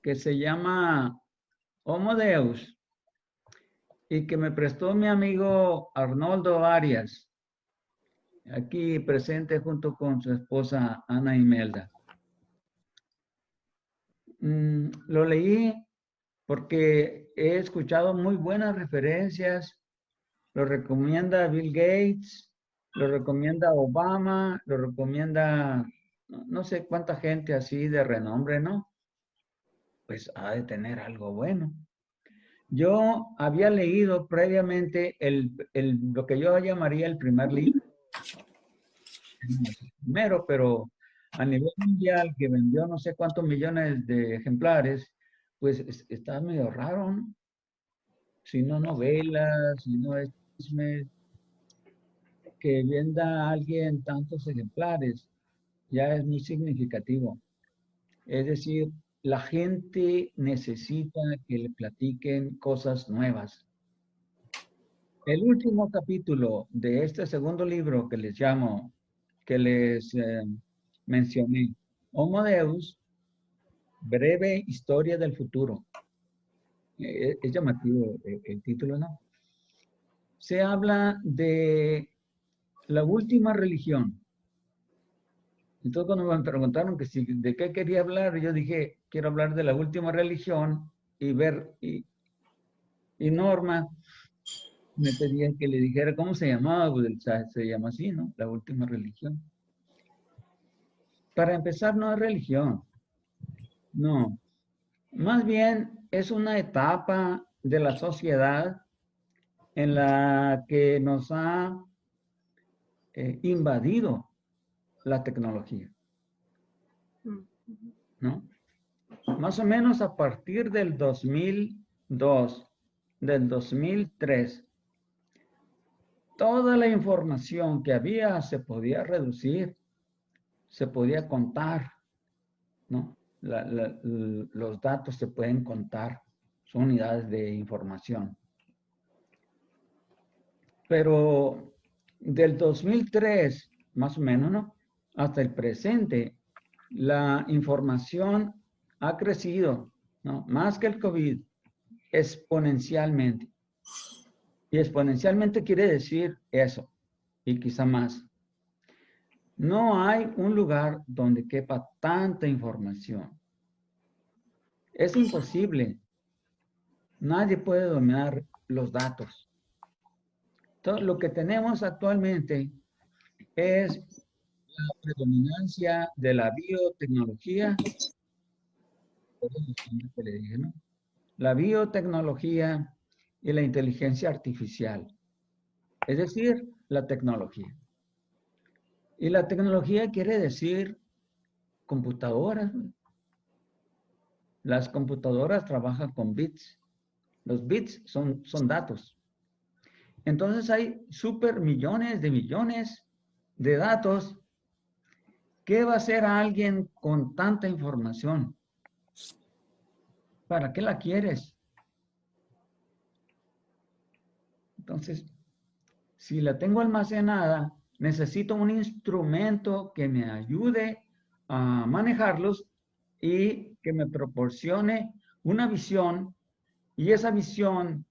Speaker 8: que se llama Homo Deus, y que me prestó mi amigo Arnoldo Arias, aquí presente junto con su esposa Ana Imelda. Lo leí porque he escuchado muy buenas referencias, lo recomienda Bill Gates, lo recomienda Obama, lo recomienda no sé cuánta gente así de renombre, ¿no? Pues ha de tener algo bueno. Yo había leído previamente lo que yo llamaría el primer libro, primero, pero a nivel mundial, que vendió no sé cuántos millones de ejemplares, pues está medio raro, ¿no? Si no novelas, si no es chismes, que venda a alguien tantos ejemplares, ya es muy significativo. Es decir, la gente necesita que le platiquen cosas nuevas. El último capítulo de este segundo libro que les llamo, que les mencioné, Homo Deus, breve historia del futuro. Es llamativo el título, ¿no? Se habla de la última religión. Entonces cuando me preguntaron que si, de qué quería hablar, yo dije, quiero hablar de la última religión y ver, y Norma me pedía que le dijera cómo se llamaba, pues se llama así, ¿no? La última religión. Para empezar, no es religión, no. Más bien es una etapa de la sociedad en la que nos ha invadido la tecnología, ¿no? Más o menos a partir del 2002, del 2003, toda la información que había se podía reducir, se podía contar, ¿no? Los datos se pueden contar, son unidades de información. Pero del 2003, más o menos, ¿no? Hasta el presente, la información ha crecido, ¿no? Más que el COVID, exponencialmente. Y exponencialmente quiere decir eso, y quizá más. No hay un lugar donde quepa tanta información. Es imposible. Nadie puede dominar los datos. Todo lo que tenemos actualmente es la predominancia de la biotecnología, que le dije, ¿no? La biotecnología y la inteligencia artificial, es decir, la tecnología. Y la tecnología quiere decir computadoras. Las computadoras trabajan con bits. Los bits son datos. Entonces hay súper millones de datos. ¿Qué va a hacer alguien con tanta información? ¿Para qué la quieres? Entonces, si la tengo almacenada, necesito un instrumento que me ayude a manejarlos y que me proporcione una visión, y esa visión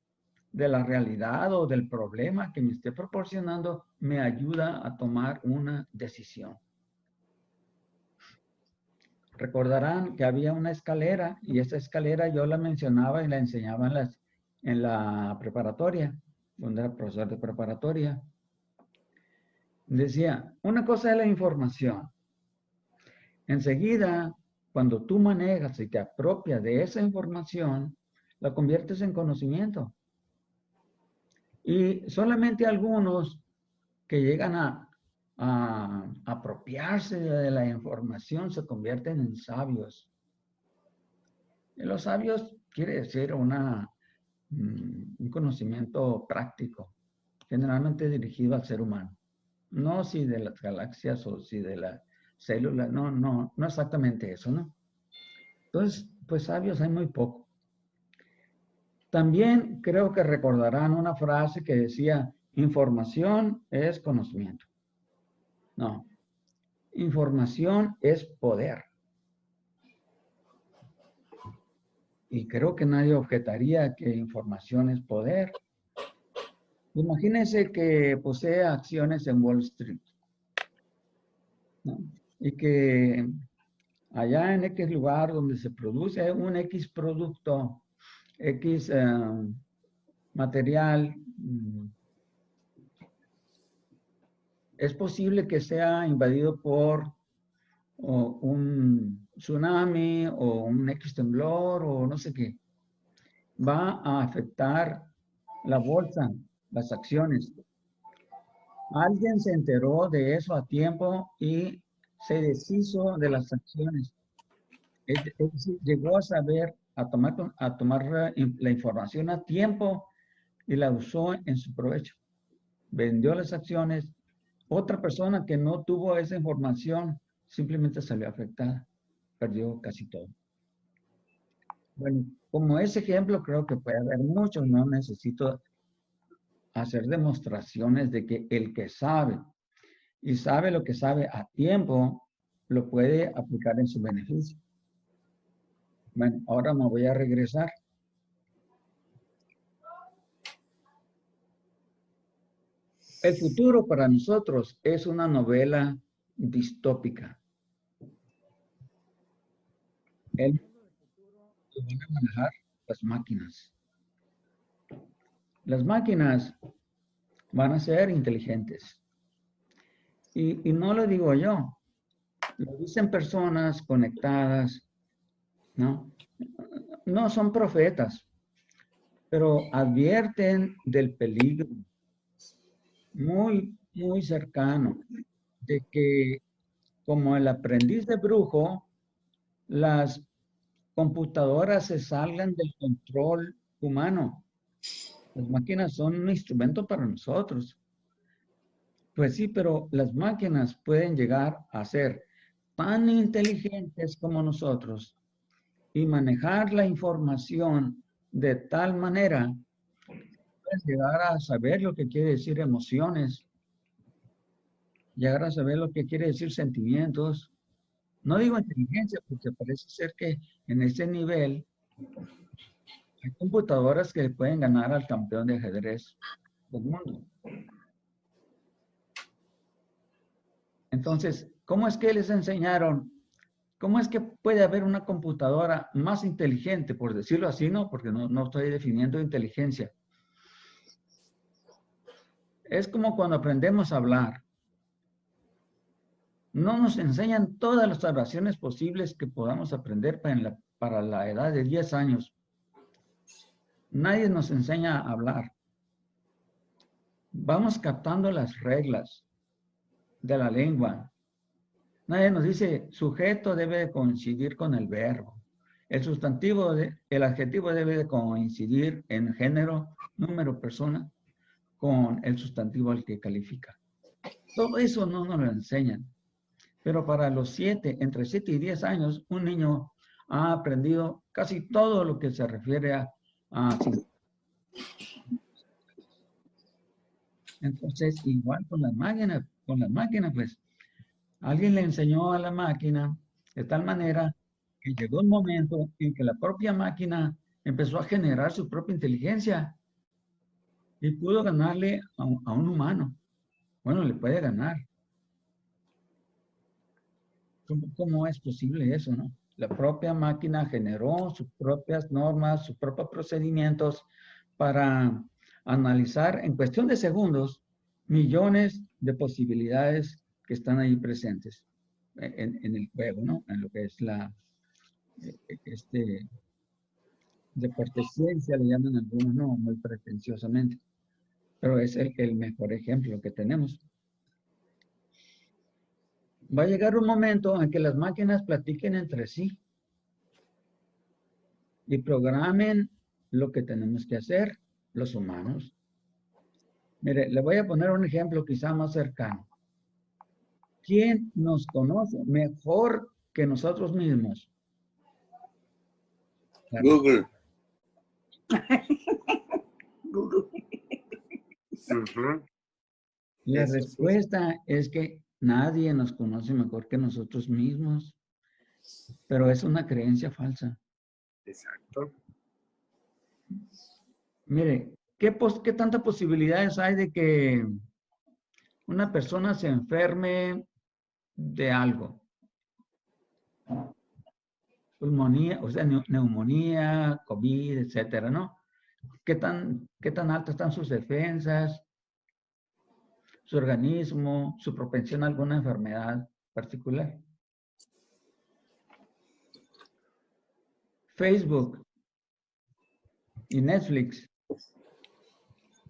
Speaker 8: de la realidad o del problema que me esté proporcionando me ayuda a tomar una decisión. Recordarán que había una escalera y esa escalera yo la mencionaba y la enseñaba en la preparatoria, donde era profesor de preparatoria. Decía, una cosa es la información. Enseguida, cuando tú manejas y te apropias de esa información, la conviertes en conocimiento. Y solamente algunos que llegan a apropiarse de la información se convierten en sabios. Y los sabios quiere decir un conocimiento práctico, generalmente dirigido al ser humano. No si de las galaxias o si de la célula, no exactamente eso, ¿no? Entonces, pues sabios hay muy poco. También creo que recordarán una frase que decía, información es conocimiento. No, información es poder. Y creo que nadie objetaría que información es poder. Imagínense que posee acciones en Wall Street, ¿no? Y que allá en X lugar donde se produce un X producto, X material, es posible que sea invadido por un tsunami o un X temblor o no sé qué. Va a afectar la bolsa, las acciones. Alguien se enteró de eso a tiempo y se deshizo de las acciones. Es decir, llegó a saber, a tomar la información a tiempo y la usó en su provecho. Vendió las acciones. Otra persona que no tuvo esa información simplemente salió afectada. Perdió casi todo. Bueno, como ese ejemplo creo que puede haber muchos. No necesito hacer demostraciones de que el que sabe y sabe lo que sabe a tiempo lo puede aplicar en su beneficio. Bueno, ahora me voy a regresar. El futuro para nosotros es una novela distópica. El mundo del futuro lo van a manejar las máquinas. Las máquinas van a ser inteligentes. Y no lo digo yo, lo dicen personas conectadas, ¿no? No son profetas, pero advierten del peligro muy, muy cercano de que como el aprendiz de brujo, las computadoras se salgan del control humano. Las máquinas son un instrumento para nosotros. Pues sí, pero las máquinas pueden llegar a ser tan inteligentes como nosotros y manejar la información de tal manera que llegar a saber lo que quiere decir emociones, llegar a saber lo que quiere decir sentimientos. No digo inteligencia, porque parece ser que en ese nivel hay computadoras que pueden ganar al campeón de ajedrez del mundo. Entonces, ¿cómo es que les enseñaron? ¿Cómo es que puede haber una computadora más inteligente, por decirlo así, no? Porque no estoy definiendo inteligencia. Es como cuando aprendemos a hablar. No nos enseñan todas las oraciones posibles que podamos aprender para la edad de 10 años. Nadie nos enseña a hablar. Vamos captando las reglas de la lengua. Nadie nos dice, sujeto debe de coincidir con el verbo. El sustantivo, el adjetivo debe de coincidir en género, número, persona. con el sustantivo al que califica. Todo eso no nos lo enseñan. Pero para los 7, entre 7 y 10 años, un niño ha aprendido casi todo lo que se refiere a entonces, igual con las máquinas, pues, alguien le enseñó a la máquina de tal manera que llegó un momento en que la propia máquina empezó a generar su propia inteligencia y pudo ganarle a un humano. Bueno, le puede ganar. ¿Cómo es posible eso, no? La propia máquina generó sus propias normas, sus propios procedimientos para analizar en cuestión de segundos millones de posibilidades que están ahí presentes en el juego, ¿no? En lo que es deporte ciencia, le llaman algunos, no, muy pretenciosamente. Pero es el mejor ejemplo que tenemos. Va a llegar un momento en que las máquinas platiquen entre sí y programen lo que tenemos que hacer los humanos. Mire, le voy a poner un ejemplo quizá más cercano. ¿Quién nos conoce mejor que nosotros mismos?
Speaker 3: Google.
Speaker 9: Google.
Speaker 8: La respuesta es que nadie nos conoce mejor que nosotros mismos, pero es una creencia falsa.
Speaker 9: Exacto.
Speaker 8: Mire, ¿qué tantas posibilidades hay de que una persona se enferme de algo? Pulmonía, o sea, neumonía, COVID, etcétera, ¿no? ¿Qué tan altas están sus defensas, su organismo, su propensión a alguna enfermedad particular? Facebook y Netflix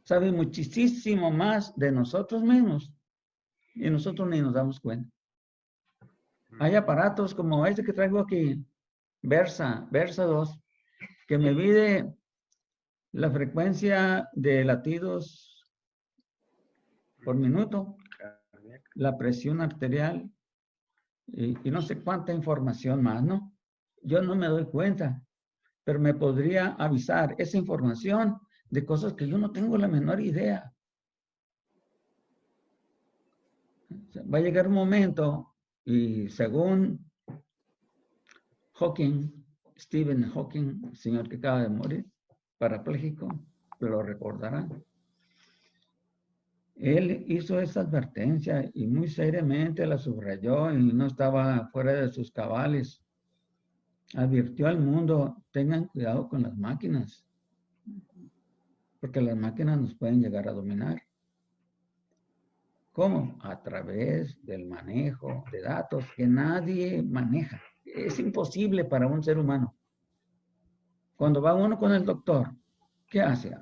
Speaker 8: saben muchísimo más de nosotros mismos y nosotros ni nos damos cuenta. Hay aparatos como este que traigo aquí, Versa 2, que me mide la frecuencia de latidos por minuto, la presión arterial y no sé cuánta información más, ¿no? Yo no me doy cuenta, pero me podría avisar esa información de cosas que yo no tengo la menor idea. Va a llegar un momento, y según Stephen Hawking, el señor que acaba de morir, parapléjico, lo recordarán. Él hizo esa advertencia y muy seriamente la subrayó y no estaba fuera de sus cabales. Advirtió al mundo, tengan cuidado con las máquinas, porque las máquinas nos pueden llegar a dominar. ¿Cómo? A través del manejo de datos que nadie maneja. Es imposible para un ser humano. Cuando va uno con el doctor, ¿qué hace?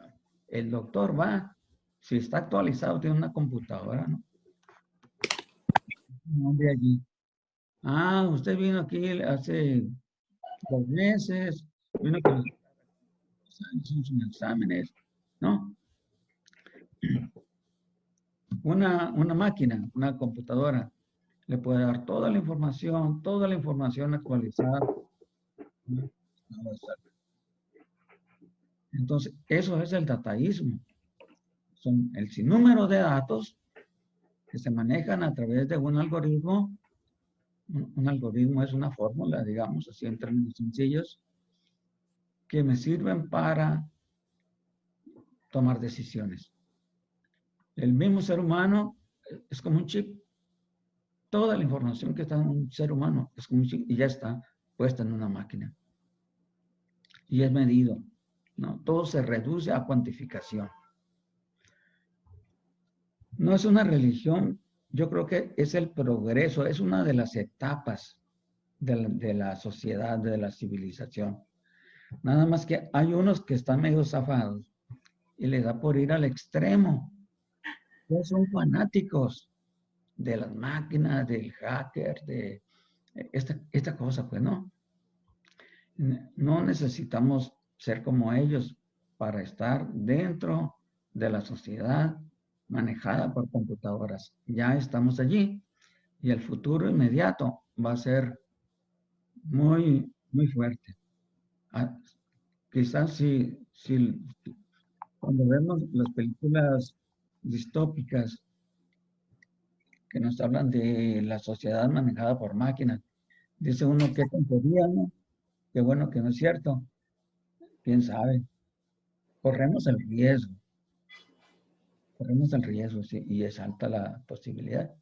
Speaker 8: El doctor va, si está actualizado, tiene una computadora, ¿no? Un hombre allí. Ah, usted vino aquí hace 2 meses, vino con sus exámenes, ¿no? Una máquina, una computadora, le puede dar toda la información actualizada. Entonces, eso es el dataísmo. Son el sinnúmero de datos que se manejan a través de un algoritmo. Un algoritmo es una fórmula, digamos, así en términos sencillos, que me sirven para tomar decisiones. El mismo ser humano es como un chip. Toda la información que está en un ser humano es como un chip y ya está puesta en una máquina. Y es medido, ¿no? Todo se reduce a cuantificación. No es una religión, yo creo que es el progreso, es una de las etapas de la sociedad, de la civilización. Nada más que hay unos que están medio zafados y les da por ir al extremo. Ellos son fanáticos de las máquinas, del hacker, de esta cosa, pues no. No necesitamos ser como ellos para estar dentro de la sociedad manejada por computadoras. Ya estamos allí y el futuro inmediato va a ser muy, muy fuerte. Quizás si cuando vemos las películas distópicas que nos hablan de la sociedad manejada por máquinas, dice uno qué tontería, ¿no? Qué bueno que no es cierto. ¿Quién sabe? Corremos el riesgo. Corremos el riesgo, sí, y es alta la posibilidad.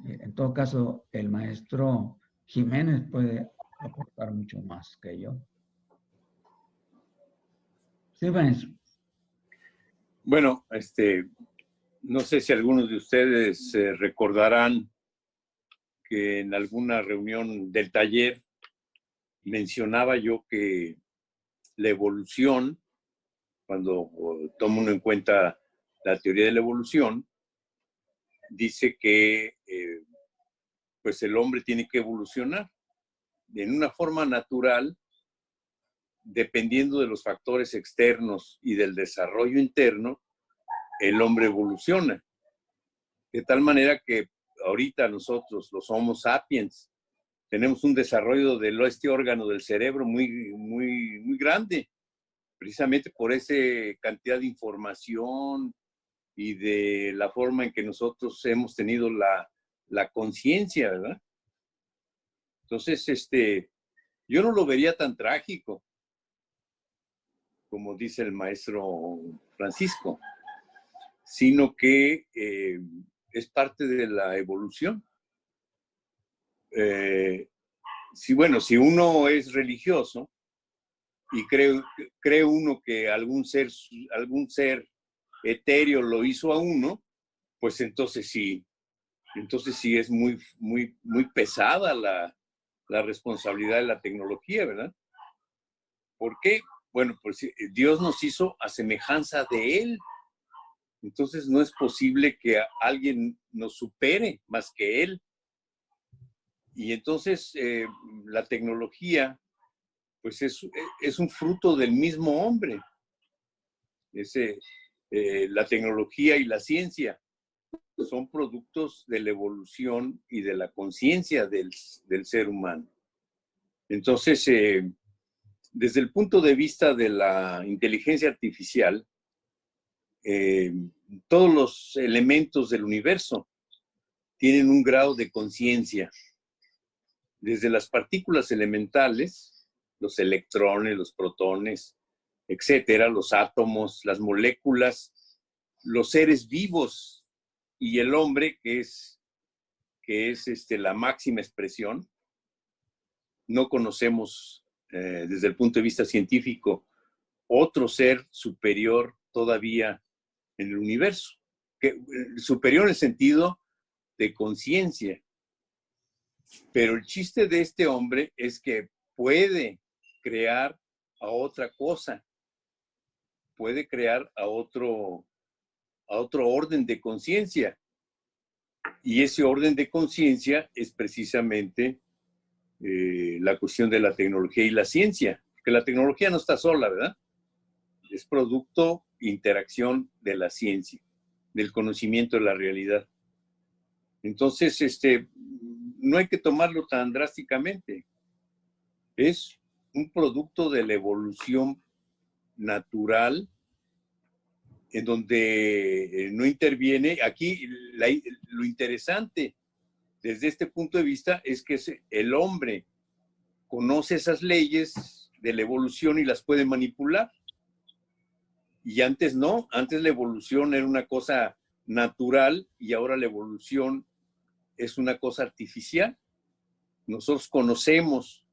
Speaker 8: En todo caso, el maestro Jiménez puede aportar mucho más que yo. Sí, maestro.
Speaker 3: Bueno, no sé si algunos de ustedes recordarán que en alguna reunión del taller mencionaba yo que la evolución, cuando toma uno en cuenta la teoría de la evolución, dice que pues el hombre tiene que evolucionar en una forma natural, dependiendo de los factores externos y del desarrollo interno. El hombre evoluciona de tal manera que ahorita nosotros, los Homo sapiens, tenemos un desarrollo de este órgano del cerebro muy grande, precisamente por esa cantidad de información y de la forma en que nosotros hemos tenido la conciencia, ¿verdad? Entonces, yo no lo vería tan trágico, como dice el maestro Francisco, sino que es parte de la evolución. Si uno es religioso y cree uno que algún ser etéreo lo hizo a uno, pues entonces sí es muy pesada la responsabilidad de la tecnología, ¿verdad? ¿Por qué? Bueno, pues Dios nos hizo a semejanza de Él. Entonces no es posible que alguien nos supere más que Él. Y entonces la tecnología, pues es un fruto del mismo hombre. La tecnología y la ciencia son productos de la evolución y de la conciencia del ser humano. Entonces, desde el punto de vista de la inteligencia artificial, todos los elementos del universo tienen un grado de conciencia. Desde las partículas elementales, los electrones, los protones, etcétera, los átomos, las moléculas, los seres vivos y el hombre, que es la máxima expresión. No conocemos, desde el punto de vista científico, otro ser superior todavía en el universo, superior en el sentido de conciencia. Pero el chiste de este hombre es que puede crear a otra cosa, puede crear a otro orden de conciencia. Y ese orden de conciencia es precisamente la cuestión de la tecnología y la ciencia. Porque la tecnología no está sola, ¿verdad? Es producto, interacción de la ciencia, del conocimiento de la realidad. Entonces, no hay que tomarlo tan drásticamente. Es un producto de la evolución natural, en donde no interviene. Aquí lo interesante desde este punto de vista es que el hombre conoce esas leyes de la evolución y las puede manipular. Y antes no, antes la evolución era una cosa natural y ahora la evolución es una cosa artificial. Nosotros conocemos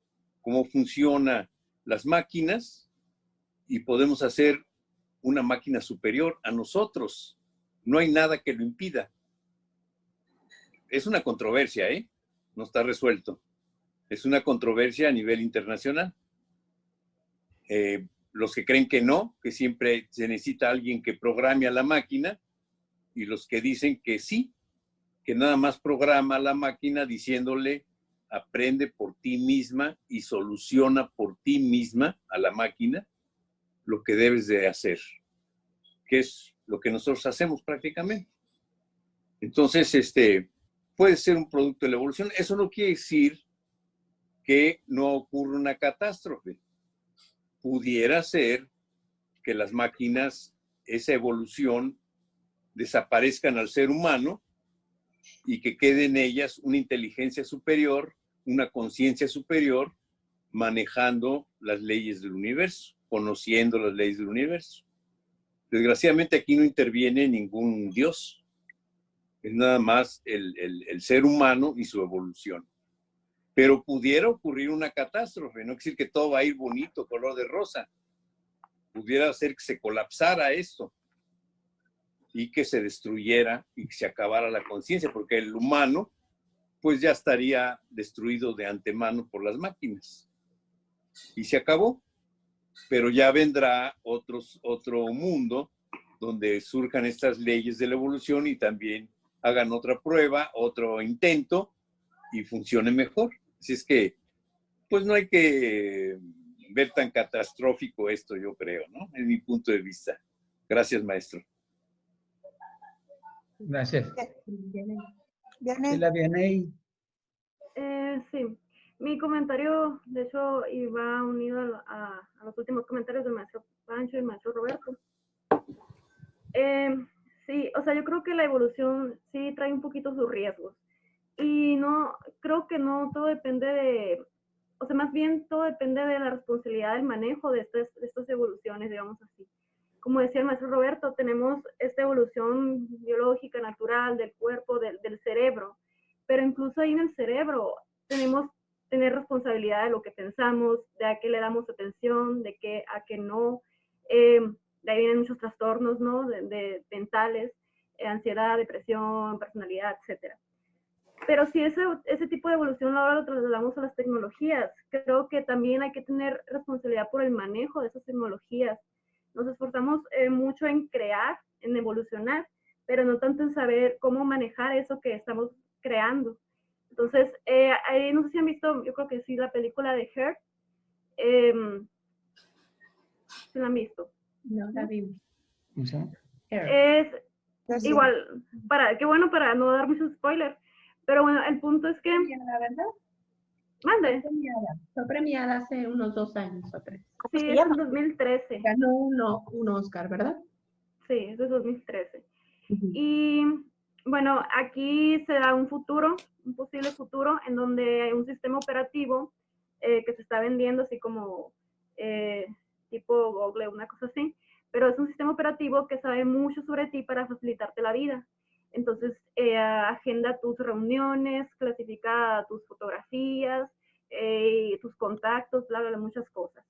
Speaker 3: cómo funcionan las máquinas y podemos hacer una máquina superior a nosotros. No hay nada que lo impida. Es una controversia, ¿eh? No está resuelto. Es una controversia a nivel internacional. Los que creen que no, que siempre se necesita alguien que programe a la máquina, y los que dicen que sí, que nada más programa a la máquina diciéndole aprende por ti misma y soluciona por ti misma a la máquina lo que debes de hacer. que es lo que nosotros hacemos prácticamente. Entonces, puede ser un producto de la evolución. Eso no quiere decir que no ocurra una catástrofe. Pudiera ser que las máquinas, esa evolución, desaparezcan al ser humano y que quede en ellas una inteligencia superior, una conciencia superior, manejando las leyes del universo, conociendo las leyes del universo. Desgraciadamente aquí no interviene ningún Dios. Es nada más el ser humano y su evolución. Pero pudiera ocurrir una catástrofe, no quiere decir que todo va a ir bonito, color de rosa. Pudiera ser que se colapsara esto y que se destruyera y que se acabara la conciencia, porque el humano pues ya estaría destruido de antemano por las máquinas. Y se acabó. Pero ya vendrá otro mundo donde surjan estas leyes de la evolución y también hagan otra prueba, otro intento y funcione mejor. Así es que, pues no hay que ver tan catastrófico esto, yo creo, ¿no? En mi punto de vista. Gracias, maestro.
Speaker 8: Gracias.
Speaker 1: Viene.
Speaker 8: La viene.
Speaker 2: Sí, mi comentario, de hecho, iba unido a los últimos comentarios del maestro Pancho y el maestro Roberto. Sí, o sea, yo creo que la evolución sí trae un poquito sus riesgos. Y no, creo que no todo depende de, o sea, más bien todo depende de la responsabilidad del manejo de estas evoluciones, digamos así. Como decía el maestro Roberto, tenemos esta evolución biológica, natural, del cuerpo, del cerebro, pero incluso ahí en el cerebro tenemos tener responsabilidad de lo que pensamos, de a qué le damos atención, de qué a qué no. De ahí vienen muchos trastornos, ¿no? de mentales, ansiedad, depresión, personalidad, etcétera. Pero si ese tipo de evolución ahora lo trasladamos a las tecnologías, creo que también hay que tener responsabilidad por el manejo de esas tecnologías. Nos esforzamos mucho en crear, en evolucionar, pero no tanto en saber cómo manejar eso que estamos creando. Entonces, ahí no sé si han visto, yo creo que sí, la película de Her. ¿Sí la han visto?
Speaker 5: No la vi.
Speaker 2: Es igual, qué bueno para no dar muchos spoilers, pero bueno, el punto es que...
Speaker 5: ¿La verdad?
Speaker 2: Mande.
Speaker 5: Fue premiada hace unos 2 años o 3.
Speaker 2: Sí, es en 2013.
Speaker 5: Ganó un Oscar, ¿verdad?
Speaker 2: Sí, es de 2013. Y bueno, aquí se da un futuro, un posible futuro, en donde hay un sistema operativo que se está vendiendo así como tipo Google, una cosa así, pero es un sistema operativo que sabe mucho sobre ti para facilitarte la vida. Entonces, agenda tus reuniones, clasifica tus fotografías, tus contactos, bla, bla, bla, muchas cosas.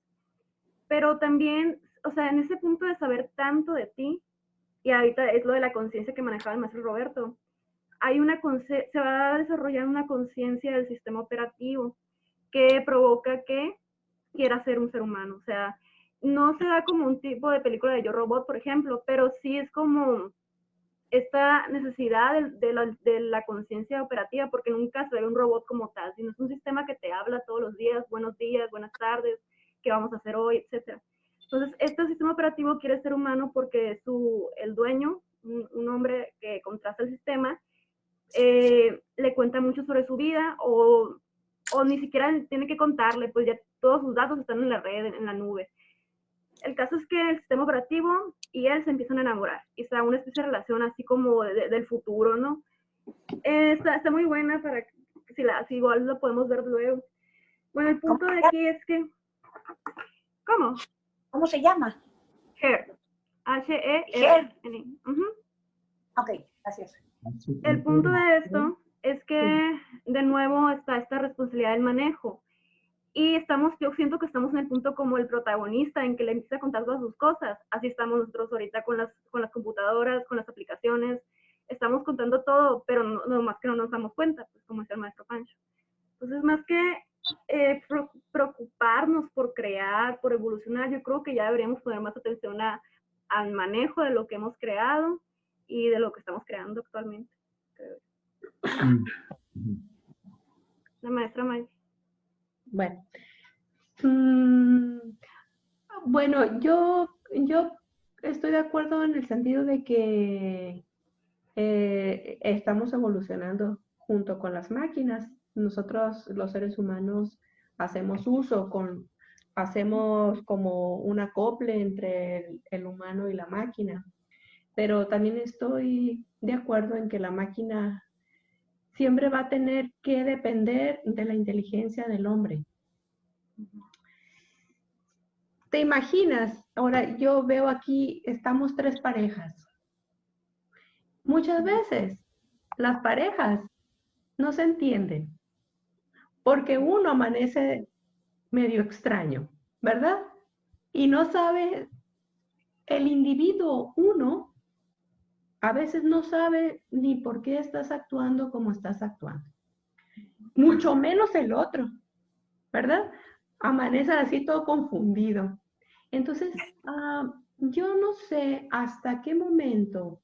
Speaker 2: Pero también, o sea, en ese punto de saber tanto de ti, y ahorita es lo de la conciencia que manejaba el maestro Roberto, se va a desarrollar una conciencia del sistema operativo que provoca que quiera ser un ser humano. O sea, no se da como un tipo de película de Yo Robot, por ejemplo, pero sí es como esta necesidad de la conciencia operativa, porque nunca se ve un robot como tal, sino es un sistema que te habla todos los días, buenos días, buenas tardes, qué vamos a hacer hoy, etc. Entonces, este sistema operativo quiere ser humano porque el dueño, un hombre que contrasta el sistema, le cuenta mucho sobre su vida o ni siquiera tiene que contarle, pues ya todos sus datos están en la red, en la nube. El caso es que el sistema operativo y él se empiezan a enamorar y está una especie de relación así como del futuro, ¿no? Está muy buena para si igual lo podemos ver luego. Bueno, el punto de aquí es que... ¿Cómo?
Speaker 7: ¿Cómo se llama?
Speaker 2: Her. H-E-R.
Speaker 7: Ok, gracias.
Speaker 2: El punto de esto es que de nuevo está esta responsabilidad del manejo. Y yo siento que estamos en el punto como el protagonista, en que le empieza a contar todas sus cosas. Así estamos nosotros ahorita con las computadoras, con las aplicaciones. Estamos contando todo, pero no más que no nos damos cuenta, pues como dice el maestro Pancho. Entonces, más que preocuparnos por crear, por evolucionar, yo creo que ya deberíamos poner más atención al manejo de lo que hemos creado y de lo que estamos creando actualmente. La maestra May.
Speaker 5: Bueno, yo estoy de acuerdo en el sentido de que estamos evolucionando junto con las máquinas. Nosotros, los seres humanos, hacemos como un acople entre el humano y la máquina. Pero también estoy de acuerdo en que la máquina siempre va a tener que depender de la inteligencia del hombre. ¿Te imaginas? Ahora yo veo aquí, estamos 3 parejas. Muchas veces las parejas no se entienden porque uno amanece medio extraño, ¿verdad? Y no sabe, el individuo uno a veces no sabe ni por qué estás actuando como estás actuando. Mucho menos el otro, ¿verdad? Amanece así todo confundido. Entonces, yo no sé hasta qué momento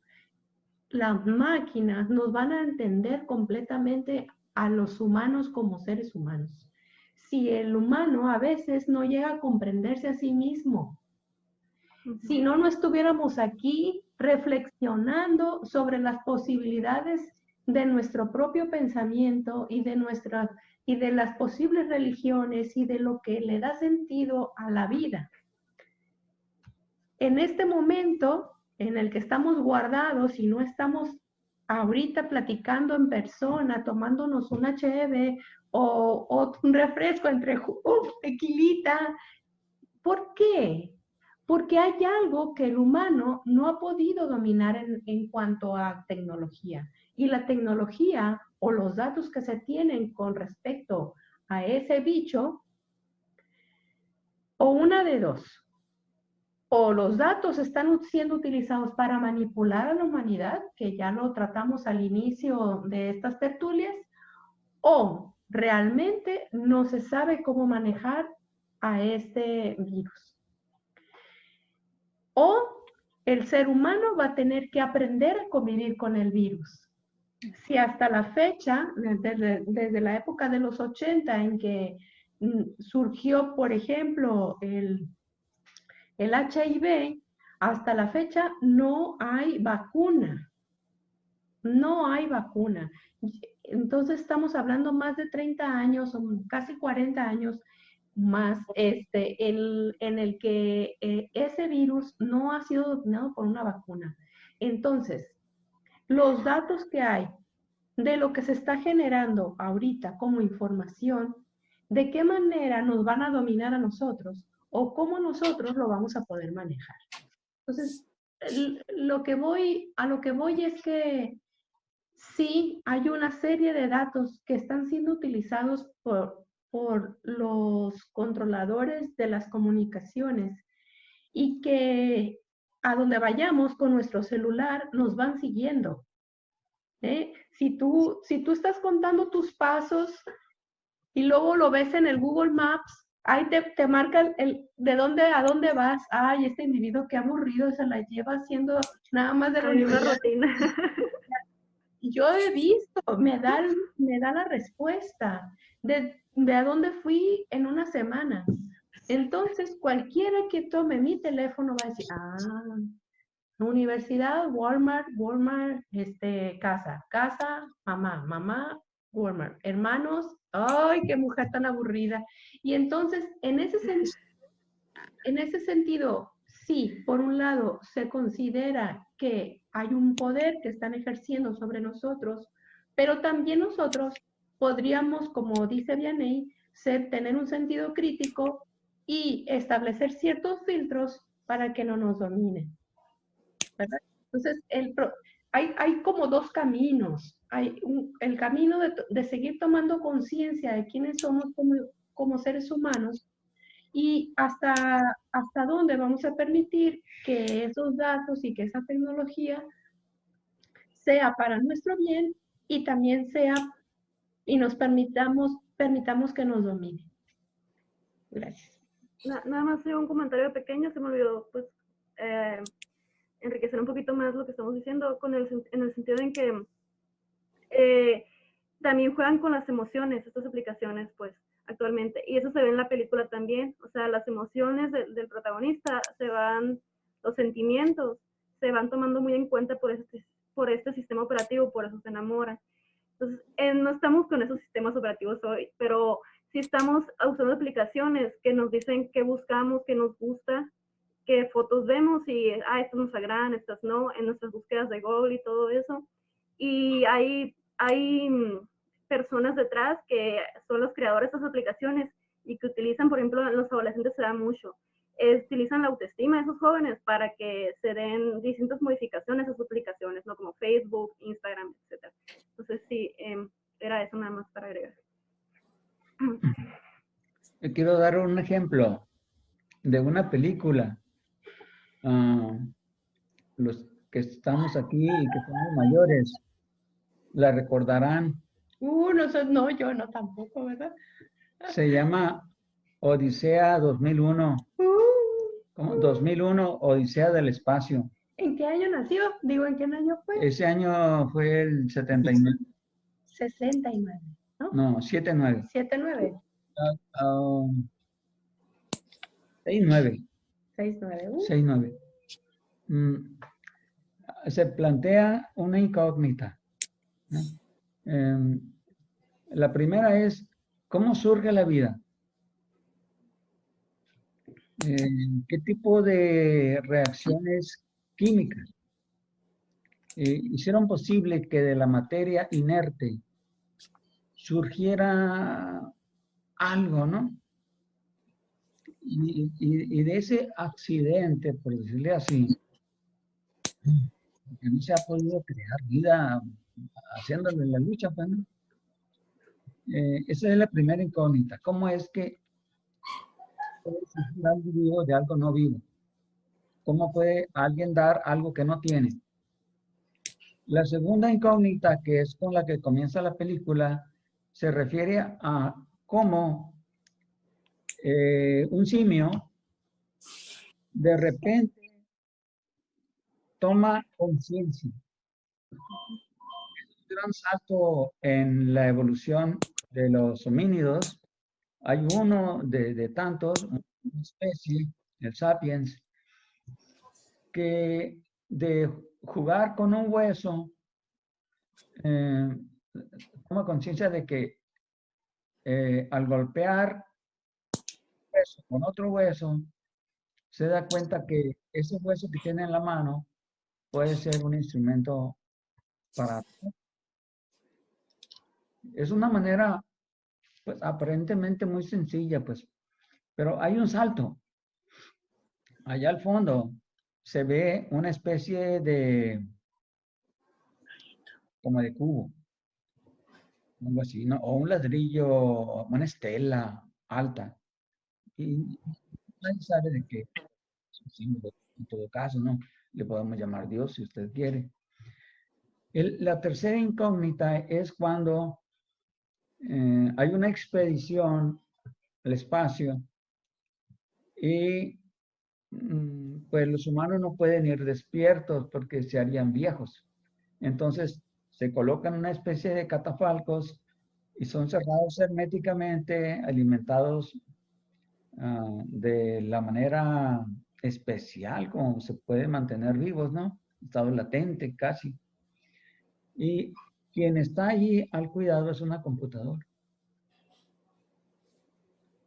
Speaker 5: las máquinas nos van a entender completamente a los humanos como seres humanos. Si el humano a veces no llega a comprenderse a sí mismo, si no estuviéramos aquí reflexionando sobre las posibilidades de nuestro propio pensamiento y de las posibles religiones y de lo que le da sentido a la vida. En este momento en el que estamos guardados y no estamos ahorita platicando en persona, tomándonos un HB o un refresco entre tequilita, ¿por qué? Porque hay algo que el humano no ha podido dominar en cuanto a tecnología. Y la tecnología o los datos que se tienen con respecto a ese bicho, o una de dos, o los datos están siendo utilizados para manipular a la humanidad, que ya lo tratamos al inicio de estas tertulias, o realmente no se sabe cómo manejar a este virus. O el ser humano va a tener que aprender a convivir con el virus. Si hasta la fecha, desde la época de los 80, en que surgió, por ejemplo, el HIV, hasta la fecha no hay vacuna. No hay vacuna. Entonces estamos hablando más de 30 años, o casi 40 años más, en el que ese virus no ha sido dominado por una vacuna. Entonces, los datos que hay de lo que se está generando ahorita como información, ¿de qué manera nos van a dominar a nosotros? O cómo nosotros lo vamos a poder manejar. Entonces, a lo que voy es que sí hay una serie de datos que están siendo utilizados por los controladores de las comunicaciones y que a donde vayamos con nuestro celular nos van siguiendo. Si tú estás contando tus pasos y luego lo ves en el Google Maps, ahí te marca de dónde a dónde vas. Ay, este individuo qué aburrido, se la lleva haciendo nada más de
Speaker 2: una rutina.
Speaker 5: Yo he visto, me da la respuesta de a dónde fui en una semana. Entonces, cualquiera que tome mi teléfono va a decir, universidad, Walmart, casa, mamá, Walmart, hermanos, ay, qué mujer tan aburrida. Y entonces, en ese sentido, sí, por un lado, se considera que hay un poder que están ejerciendo sobre nosotros, pero también nosotros podríamos, como dice Vianney, tener un sentido crítico y establecer ciertos filtros para que no nos dominen, ¿verdad? Entonces, hay como 2 caminos. Hay el camino de seguir tomando conciencia de quiénes somos como seres humanos, y hasta dónde vamos a permitir que esos datos y que esa tecnología sea para nuestro bien y también y nos permitamos que nos domine. Gracias.
Speaker 2: Nada más un comentario pequeño, se me olvidó, pues, enriquecer un poquito más lo que estamos diciendo, en el sentido en que también juegan con las emociones, estas aplicaciones, pues, actualmente, y eso se ve en la película también, o sea, las emociones del protagonista se van los sentimientos se van tomando muy en cuenta por este sistema operativo, por eso se enamoran. Entonces, no estamos con esos sistemas operativos hoy, pero sí estamos usando aplicaciones que nos dicen qué buscamos, qué nos gusta, qué fotos vemos y, estas nos agradan, estas no, en nuestras búsquedas de Google y todo eso. Y hay personas detrás que son los creadores de esas aplicaciones y que utilizan, por ejemplo, en los adolescentes se da mucho, utilizan la autoestima de esos jóvenes para que se den distintas modificaciones a sus aplicaciones, ¿no? Como Facebook, Instagram, etc. Entonces, sí, era eso nada más para agregar.
Speaker 8: Yo quiero dar un ejemplo de una película. Los que estamos aquí y que somos mayores la recordarán.
Speaker 5: No, yo no tampoco, ¿verdad?
Speaker 8: Se llama Odisea 2001. ¿Cómo? 2001, Odisea del Espacio.
Speaker 5: ¿En qué año nació? Digo, ¿en qué año fue?
Speaker 8: Ese año fue el 79.
Speaker 5: 69, ¿no?
Speaker 8: No, 79.
Speaker 5: 79.
Speaker 8: 69.
Speaker 5: 69.
Speaker 8: 69. Se plantea una incógnita, ¿no? La primera es, ¿cómo surge la vida? ¿Qué tipo de reacciones químicas hicieron posible que de la materia inerte surgiera algo, ¿no? Y de ese accidente, por decirle así, que no se ha podido crear vida haciéndole la lucha, pues, ¿no? Esa es la primera incógnita. ¿Cómo es que puede surgir algo vivo de algo no vivo? ¿Cómo puede alguien dar algo que no tiene? La segunda incógnita, que es con la que comienza la película, se refiere a cómo un simio de repente toma conciencia. Es un gran salto en la evolución de los homínidos. Hay uno de tantos, una especie, el sapiens, que de jugar con un hueso, toma conciencia de que al golpear hueso con otro hueso, se da cuenta que ese hueso que tiene en la mano puede ser un instrumento para... Es una manera, pues, aparentemente muy sencilla, pues, pero hay un salto. Allá al fondo se ve una especie de, como de cubo, algo así, ¿no? O un ladrillo, una estela alta. Y nadie sabe de qué es un símbolo. En todo caso, ¿no? Le podemos llamar Dios si usted quiere. La tercera incógnita es cuando hay una expedición al espacio y pues los humanos no pueden ir despiertos porque se harían viejos. Entonces se colocan una especie de catafalcos y son cerrados herméticamente, alimentados de la manera especial como se puede mantener vivos, ¿no? Estado latente casi. Y quien está allí al cuidado es una computadora.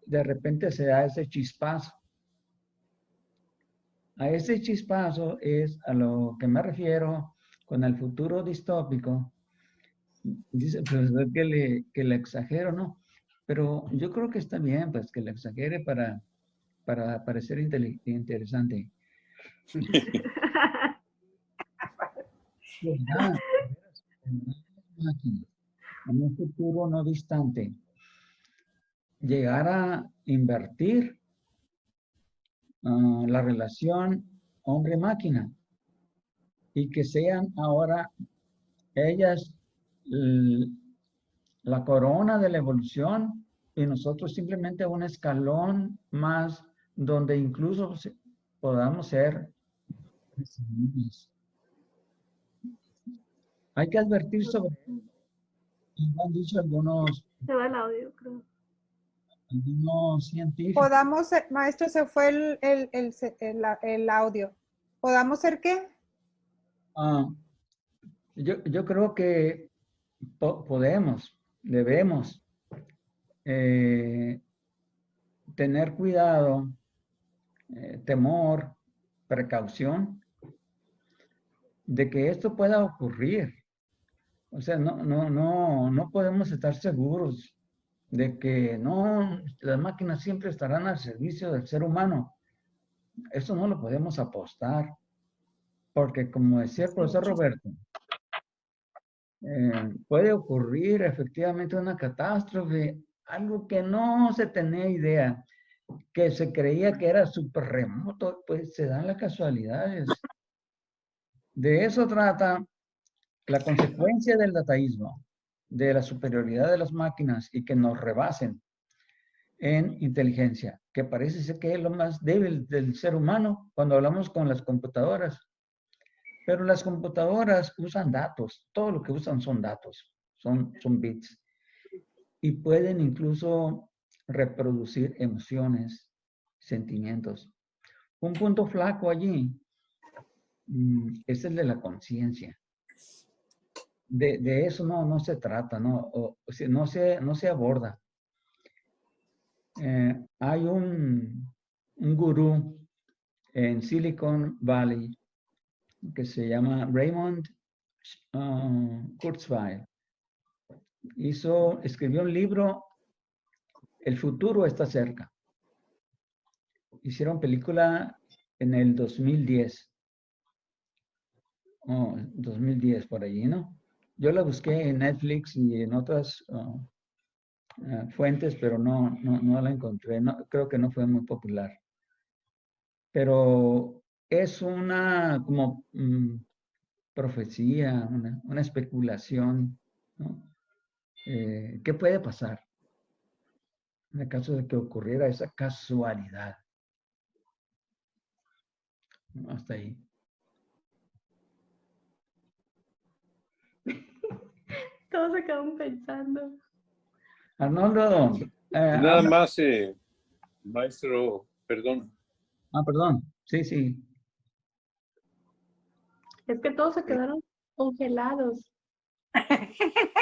Speaker 8: De repente se da ese chispazo. A ese chispazo es a lo que me refiero con el futuro distópico. Dice el profesor que le exagero, ¿no? Pero yo creo que está bien, pues, que le exagere para parecer interesante. En un futuro no distante, llegar a invertir la relación hombre-máquina y que sean ahora ellas la corona de la evolución y nosotros simplemente un escalón más donde incluso podamos ser. Hay que advertir sobre eso. Han dicho algunos.
Speaker 2: Se va el audio, creo.
Speaker 8: Algunos científicos.
Speaker 1: Maestro, se fue el audio. ¿Podamos ser qué?
Speaker 8: Yo creo que podemos, debemos tener cuidado, temor, precaución de que esto pueda ocurrir. O sea, no podemos estar seguros de que no, las máquinas siempre estarán al servicio del ser humano. Eso no lo podemos apostar, porque como decía el profesor Roberto, puede ocurrir efectivamente una catástrofe, algo que no se tenía idea, que se creía que era súper remoto, pues se dan las casualidades. De eso trata la consecuencia del dataísmo, de la superioridad de las máquinas y que nos rebasen en inteligencia, que parece ser que es lo más débil del ser humano cuando hablamos con las computadoras. Pero las computadoras usan datos, todo lo que usan son datos, son bits. Y pueden incluso reproducir emociones, sentimientos. Un punto flaco allí es el de la conciencia. De eso no se trata, no se aborda. Hay un gurú en Silicon Valley que se llama Raymond Kurzweil. Escribió un libro, El futuro está cerca. Hicieron película en el 2010. 2010 por allí, ¿no? Yo la busqué en Netflix y en otras fuentes, pero no la encontré. Creo que no fue muy popular. Pero es una como profecía, una especulación, ¿no? ¿Qué puede pasar en el caso de que ocurriera esa casualidad? Hasta ahí.
Speaker 5: Todos se quedan pensando.
Speaker 8: Arnoldo.
Speaker 3: Nada más, maestro, perdón.
Speaker 8: Perdón. Sí.
Speaker 5: Es que todos se quedaron congelados.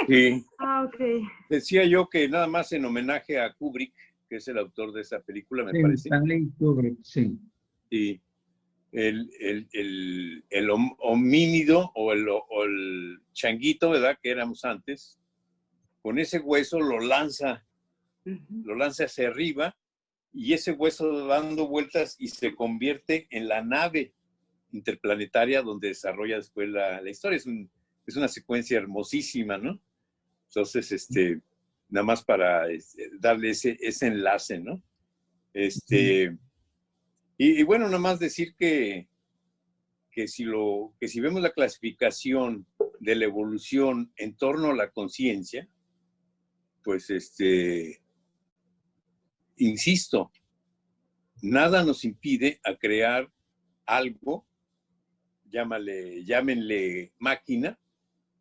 Speaker 3: Sí.
Speaker 2: Ok.
Speaker 3: Decía yo que nada más en homenaje a Kubrick, que es el autor de esa película, me parece.
Speaker 8: Stanley Kubrick, sí.
Speaker 3: Y el homínido o el changuito, ¿verdad? Que éramos antes, con ese hueso lo lanza hacia arriba y ese hueso dando vueltas y se convierte en la nave interplanetaria donde desarrolla después la historia. Es una secuencia hermosísima, ¿no? Entonces, nada más para darle ese enlace, ¿no? Y bueno, nada más decir que si vemos la clasificación de la evolución en torno a la conciencia, pues insisto, nada nos impide a crear algo, llámenle máquina,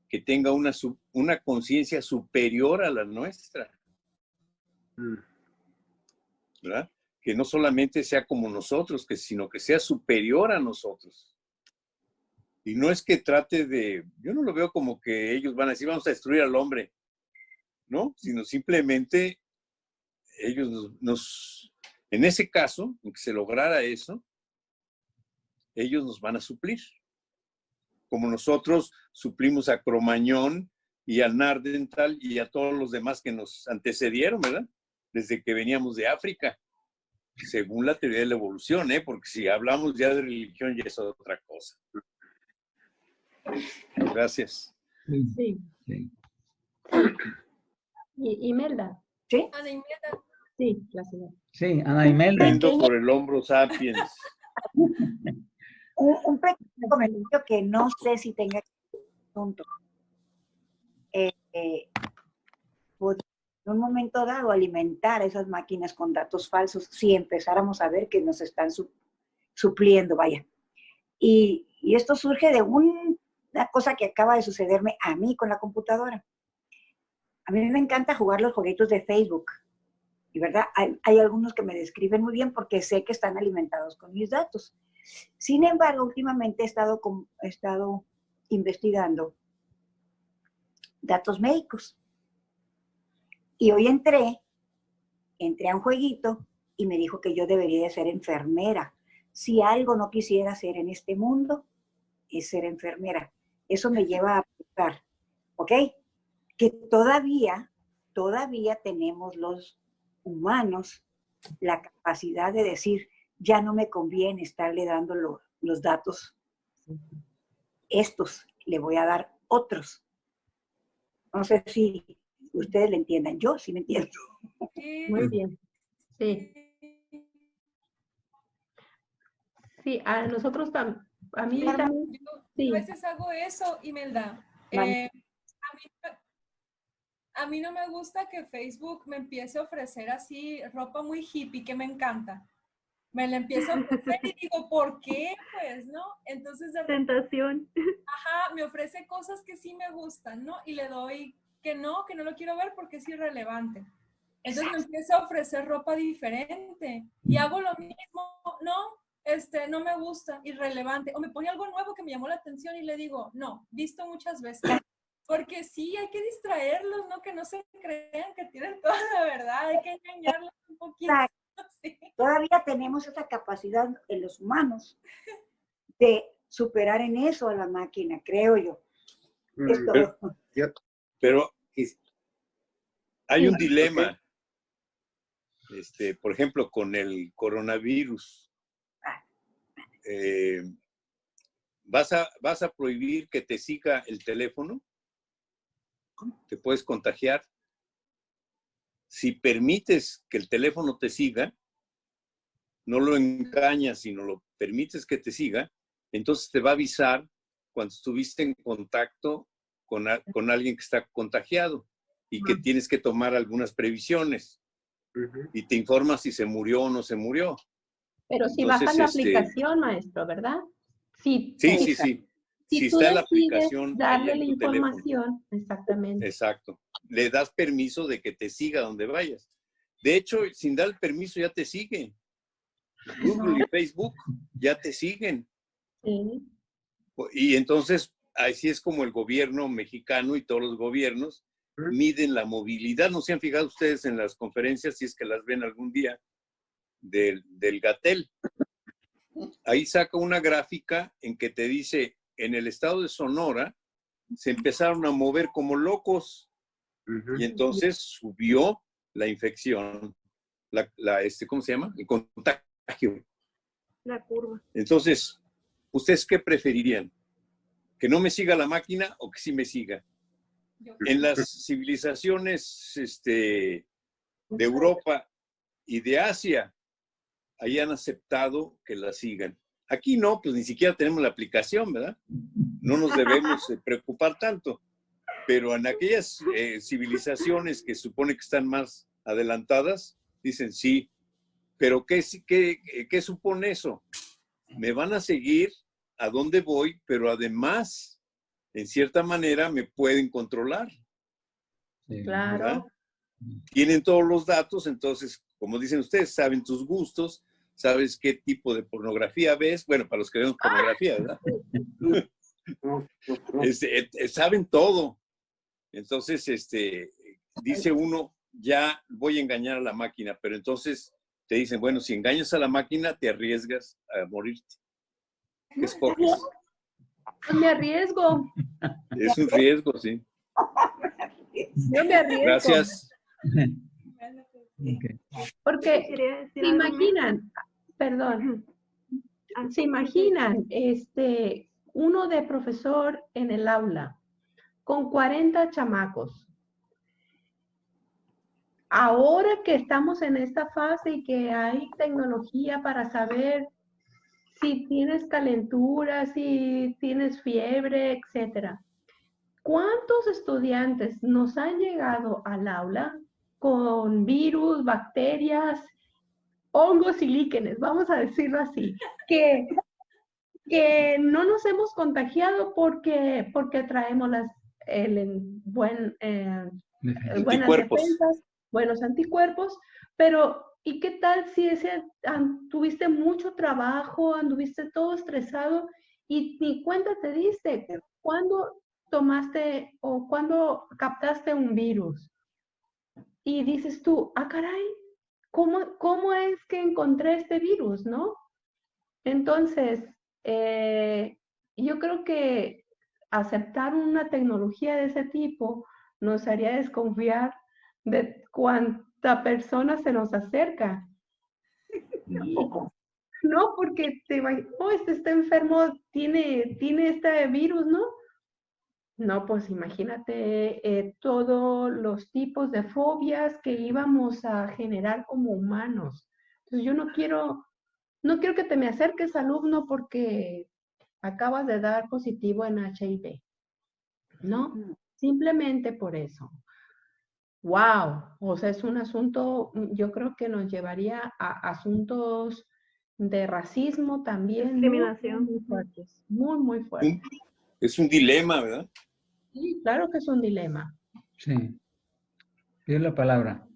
Speaker 3: que tenga una conciencia superior a la nuestra, ¿verdad? Que no solamente sea como nosotros, sino que sea superior a nosotros. Y no es que trate yo no lo veo como que ellos van a decir, vamos a destruir al hombre, ¿no? Sino simplemente ellos en ese caso, en que se lograra eso, ellos nos van a suplir. Como nosotros suplimos a Cromañón y a Nardental y a todos los demás que nos antecedieron, ¿verdad? Desde que veníamos de África, según la teoría de la evolución, porque si hablamos ya de religión ya es otra cosa. Gracias.
Speaker 5: Sí. ¿Y Imelda?
Speaker 7: ¿Sí?
Speaker 6: Ana Imelda.
Speaker 5: Sí, la señora.
Speaker 8: Sí, Ana Imelda.
Speaker 3: Viendo por el hombro sapiens.
Speaker 7: Un pequeño comentario que no sé si tenga punto. Podría en un momento dado alimentar a esas máquinas con datos falsos si empezáramos a ver que nos están supliendo, vaya. Y esto surge de una cosa que acaba de sucederme a mí con la computadora. A mí me encanta jugar los jueguitos de Facebook. Y verdad, hay algunos que me describen muy bien porque sé que están alimentados con mis datos. Sin embargo, últimamente he estado investigando datos médicos. Y hoy entré a un jueguito y me dijo que yo debería de ser enfermera. Si algo no quisiera hacer en este mundo, es ser enfermera. Eso me lleva a pensar, ¿ok? Que todavía tenemos los humanos la capacidad de decir, ya no me conviene estarle dando los datos. Estos, le voy a dar otros. No sé si ustedes le entiendan. Yo sí me entiendo.
Speaker 5: Muy bien. Sí. Sí, a nosotros, a mí también. Sí.
Speaker 6: Yo a veces hago eso, Imelda. A mí no me gusta que Facebook me empiece a ofrecer así ropa muy hippie que me encanta. Me la empiezo a ofrecer y digo, ¿por qué? Pues, ¿no? Entonces, de repente,
Speaker 2: Tentación.
Speaker 6: ajá, me ofrece cosas que sí me gustan, ¿no? Y le doy que no lo quiero ver porque es irrelevante. Entonces me empiezo a ofrecer ropa diferente y hago lo mismo, no, no me gusta, irrelevante. O me pone algo nuevo que me llamó la atención y le digo, no, visto muchas veces. Porque sí, hay que distraerlos, ¿no? Que no se crean que tienen toda la verdad, hay que engañarlos un poquito. Sí.
Speaker 7: Todavía tenemos esa capacidad en los humanos de superar en eso a la máquina, creo yo.
Speaker 3: Pero hay un dilema. Por ejemplo, con el coronavirus. ¿Vas a prohibir que te siga el teléfono? ¿Te puedes contagiar? Si permites que el teléfono te siga, no lo engañas, sino lo permites que te siga, entonces te va a avisar cuando estuviste en contacto con alguien que está contagiado y que tienes que tomar algunas previsiones. Y te informa si se murió o no se murió.
Speaker 5: Pero si
Speaker 3: entonces,
Speaker 5: bajas la aplicación, maestro, ¿verdad?
Speaker 3: Sí. Si
Speaker 5: tú
Speaker 3: está la
Speaker 5: decides
Speaker 3: aplicación
Speaker 5: darle
Speaker 3: ahí
Speaker 5: la
Speaker 3: en tu
Speaker 5: información,
Speaker 3: teléfono.
Speaker 5: exactamente.
Speaker 3: Exacto. Le das permiso de que te siga donde vayas. De hecho, sin dar el permiso ya te sigue. Google y Facebook ya te siguen.
Speaker 5: Sí.
Speaker 3: Y entonces, así es como el gobierno mexicano y todos los gobiernos miden la movilidad. ¿No se han fijado ustedes en las conferencias, si es que las ven algún día, del Gatell? Ahí saca una gráfica en que te dice, en el estado de Sonora se empezaron a mover como locos y entonces subió la infección, ¿cómo se llama? El contagio.
Speaker 2: La curva.
Speaker 3: Entonces, ¿ustedes qué preferirían? ¿Que no me siga la máquina o que sí me siga? En las civilizaciones de Europa y de Asia, ahí han aceptado que la sigan. Aquí no, pues ni siquiera tenemos la aplicación, ¿verdad? No nos debemos preocupar tanto. Pero en aquellas civilizaciones que supone que están más adelantadas, dicen sí. Pero ¿qué supone eso? Me van a seguir a dónde voy, pero además, en cierta manera, me pueden controlar.
Speaker 5: Claro.
Speaker 3: ¿Verdad? Tienen todos los datos, entonces, como dicen ustedes, saben tus gustos, sabes qué tipo de pornografía ves. Bueno, para los que vemos pornografía, ¿verdad? Saben todo. Entonces, dice uno, ya voy a engañar a la máquina, pero entonces te dicen, bueno, si engañas a la máquina, te arriesgas a morirte. ¿Qué escoges?
Speaker 5: Me arriesgo.
Speaker 3: Es un riesgo, sí.
Speaker 5: Yo me arriesgo.
Speaker 3: Gracias.
Speaker 8: Okay.
Speaker 5: Porque se imaginan, perdón, se imaginan uno de profesor en el aula con 40 chamacos. Ahora que estamos en esta fase y que hay tecnología para saber si tienes calentura, si tienes fiebre, etcétera. ¿Cuántos estudiantes nos han llegado al aula con virus, bacterias, hongos y líquenes, vamos a decirlo así, que no nos hemos contagiado porque traemos buenas defensas, buenos anticuerpos, pero ¿Y qué tal si tuviste mucho trabajo, anduviste todo estresado y ni cuenta te diste? ¿Cuándo tomaste o cuándo captaste un virus? Y dices tú, ah, caray, ¿cómo es que encontré este virus, no? Entonces, yo creo que aceptar una tecnología de ese tipo nos haría desconfiar de cuánta persona se nos acerca. No, porque este está enfermo, tiene este virus, ¿no? No, pues imagínate todos los tipos de fobias que íbamos a generar como humanos. Entonces yo no quiero que te me acerques, alumno, porque acabas de dar positivo en HIV, ¿no? Simplemente por eso. Wow, o sea, es un asunto, yo creo que nos llevaría a asuntos de racismo también,
Speaker 2: Discriminación.
Speaker 5: muy fuertes, muy fuertes.
Speaker 3: Es un dilema, ¿verdad?
Speaker 5: Sí, claro que es un dilema.
Speaker 8: Sí, es la palabra.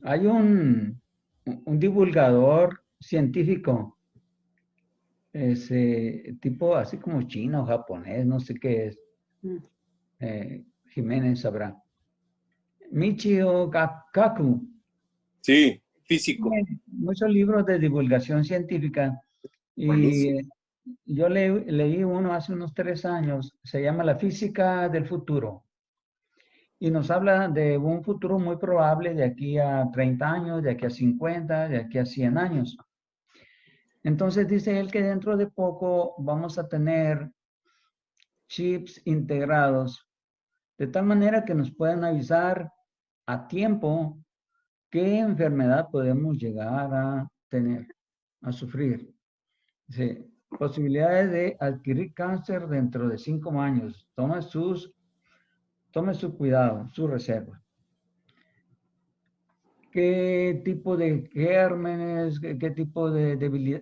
Speaker 8: Hay un divulgador científico, ese tipo así como chino, japonés, no sé qué es. Jiménez sabrá. Michio Kaku.
Speaker 3: Sí, físico.
Speaker 8: Tiene muchos libros de divulgación científica y
Speaker 9: Buenísimo.
Speaker 8: yo leí uno hace unos 3 años, se llama La física del futuro. Y nos habla de un futuro muy probable de aquí a 30 años, de aquí a 50, de aquí a 100 años. Entonces dice él que dentro de poco vamos a tener chips integrados, de tal manera que nos puedan avisar a tiempo qué enfermedad podemos llegar a tener, a sufrir. Dice, posibilidades de adquirir cáncer dentro de 5 años. Tome su cuidado, su reserva. ¿Qué tipo de gérmenes, qué tipo de debilidad,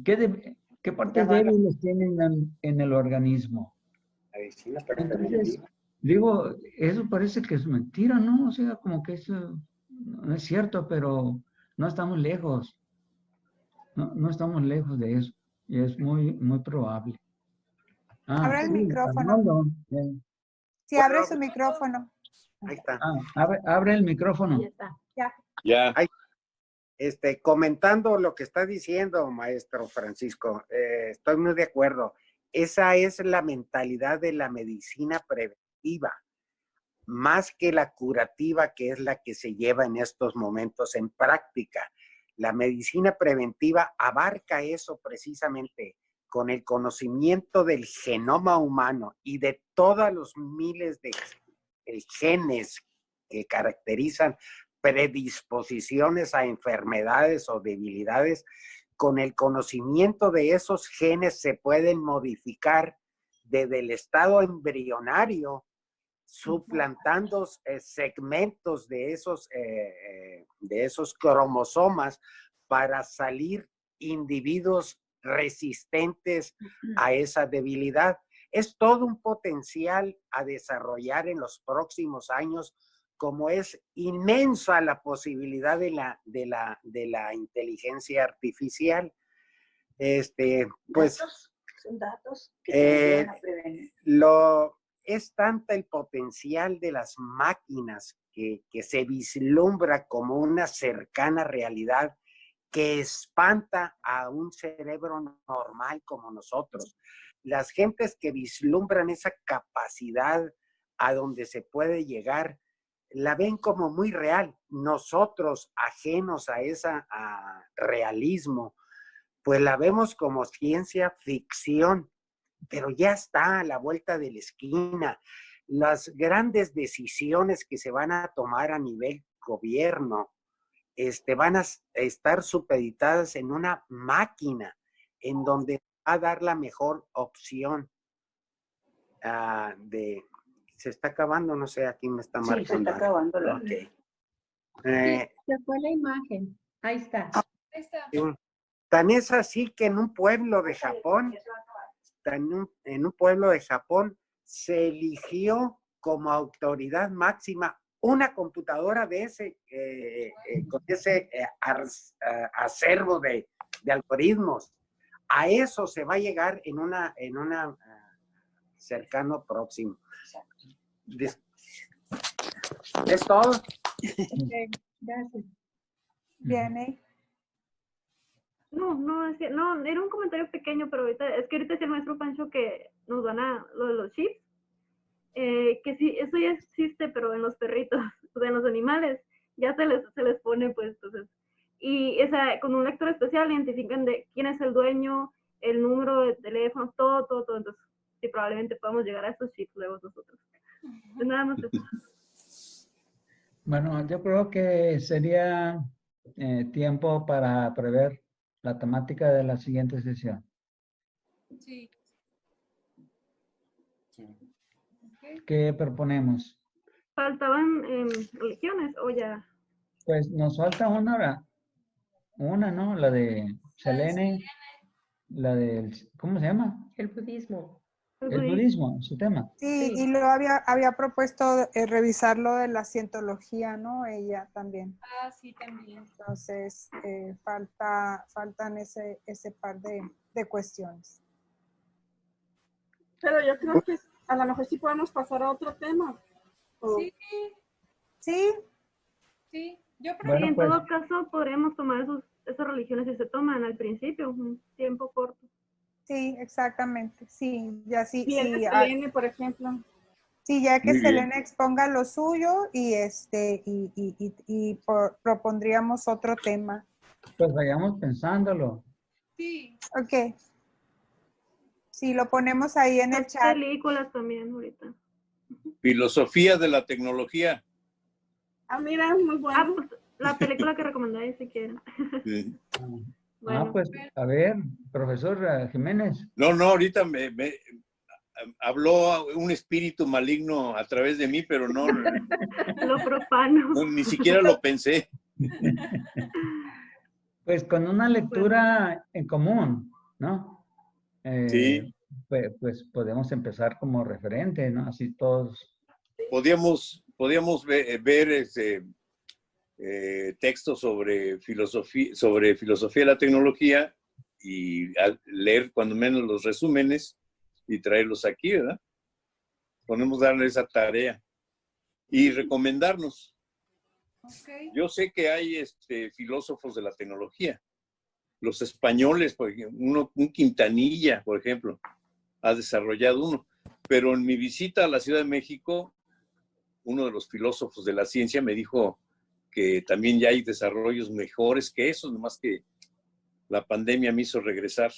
Speaker 8: qué partes débiles tienen en el organismo? Entonces, digo, eso parece que es mentira, ¿no? O sea, como que eso no es cierto, pero no estamos lejos. No estamos lejos de eso. Y es muy probable.
Speaker 1: Abre el
Speaker 8: Sí,
Speaker 1: micrófono.
Speaker 8: Armando.
Speaker 1: Si abre su micrófono.
Speaker 9: Ahí está.
Speaker 8: Abre el micrófono.
Speaker 5: Ya está.
Speaker 1: Ya.
Speaker 9: Comentando lo que está diciendo, maestro Francisco, estoy muy de acuerdo. Esa es la mentalidad de la medicina preventiva, más que la curativa, que es la que se lleva en estos momentos en práctica. La medicina preventiva abarca eso precisamente, con el conocimiento del genoma humano y de todos los miles de genes que caracterizan predisposiciones a enfermedades o debilidades. Con el conocimiento de esos genes se pueden modificar desde el estado embrionario, suplantando segmentos de esos cromosomas para salir individuos resistentes a esa debilidad. Es todo un potencial a desarrollar en los próximos años, como es inmensa la posibilidad de la inteligencia artificial. Pues
Speaker 7: son datos que te ayudan a prevenir.
Speaker 9: Es tanta el potencial de las máquinas que se vislumbra como una cercana realidad que espanta a un cerebro normal como nosotros. Las gentes que vislumbran esa capacidad a donde se puede llegar, la ven como muy real. Nosotros, ajenos a ese realismo, pues la vemos como ciencia ficción, pero ya está a la vuelta de la esquina. Las grandes decisiones que se van a tomar a nivel gobierno van a estar supeditadas en una máquina en donde va a dar la mejor opción se está acabando, no sé, aquí me está marcando.
Speaker 7: Sí, se está acabando la...
Speaker 9: Okay.
Speaker 5: Se fue la imagen. Ahí está.
Speaker 6: Ahí está.
Speaker 9: Tan es así que en un pueblo de Japón, se eligió como autoridad máxima una computadora de ese, con ese acervo de algoritmos. A eso se va a llegar en una cercano próximo. ¿Es todo?
Speaker 5: Ok, gracias.
Speaker 1: Viene.
Speaker 2: No, era un comentario pequeño, pero ahorita decía el maestro Pancho que nos van a lo de los chips, que sí, eso ya existe, pero en los perritos, o sea, en los animales, ya se les pone, pues, entonces, y con un lector especial identifican de quién es el dueño, el número de teléfono, todo, entonces, sí, probablemente podamos llegar a esos chips luego nosotros. Pues nada más eso.
Speaker 8: Bueno, yo creo que sería tiempo para prever la temática de la siguiente sesión.
Speaker 6: Sí.
Speaker 8: ¿Qué proponemos?
Speaker 2: ¿Faltaban religiones o ya?
Speaker 8: Pues nos falta una, ¿no? La de Selene, la del, ¿cómo se llama?
Speaker 5: El budismo.
Speaker 8: El budismo, su tema.
Speaker 1: Sí,
Speaker 5: Sí.
Speaker 1: y luego había propuesto revisar lo de la cientología, ¿no? Ella también.
Speaker 6: Ah, sí, también.
Speaker 1: Entonces, faltan ese par de cuestiones.
Speaker 10: Pero yo creo que a lo mejor sí podemos pasar a otro tema. O-
Speaker 6: Sí,
Speaker 1: Sí,
Speaker 6: sí. Yo
Speaker 8: Bueno,
Speaker 2: en
Speaker 8: pues,
Speaker 2: todo caso, podremos tomar esas religiones si se toman al principio, un tiempo corto.
Speaker 1: sí, exactamente. Sí, ya sí,
Speaker 10: Viene
Speaker 1: sí,
Speaker 10: Selene, por ejemplo.
Speaker 1: sí, ya que
Speaker 3: Muy bien.
Speaker 1: Selena exponga lo suyo y propondríamos otro tema.
Speaker 8: pues vayamos pensándolo.
Speaker 6: Sí.
Speaker 1: Ok. Sí, lo ponemos ahí en el
Speaker 2: Las
Speaker 1: chat.
Speaker 2: películas también ahorita.
Speaker 3: Filosofía de la tecnología.
Speaker 10: Ah, mira, muy bueno.
Speaker 2: Pues la película que recomendáis si quieren.
Speaker 3: Sí.
Speaker 2: Bueno,
Speaker 8: Pues, a ver, profesor Jiménez.
Speaker 3: No, ahorita me habló un espíritu maligno a través de mí, pero no,
Speaker 2: lo profano.
Speaker 3: ni siquiera lo pensé.
Speaker 8: Pues con una lectura en común, ¿no?
Speaker 3: Sí.
Speaker 8: Pues podemos empezar como referente, ¿no? Así todos.
Speaker 3: Podíamos ver textos sobre filosofía de la tecnología y leer cuando menos los resúmenes y traerlos aquí, ¿verdad? Podemos darle esa tarea y recomendarnos.
Speaker 6: Okay.
Speaker 3: Yo sé que hay filósofos de la tecnología. Los españoles, por ejemplo, un Quintanilla, por ejemplo, ha desarrollado uno. Pero en mi visita a la Ciudad de México, uno de los filósofos de la ciencia me dijo que también ya hay desarrollos mejores que esos, nomás que la pandemia me hizo regresar.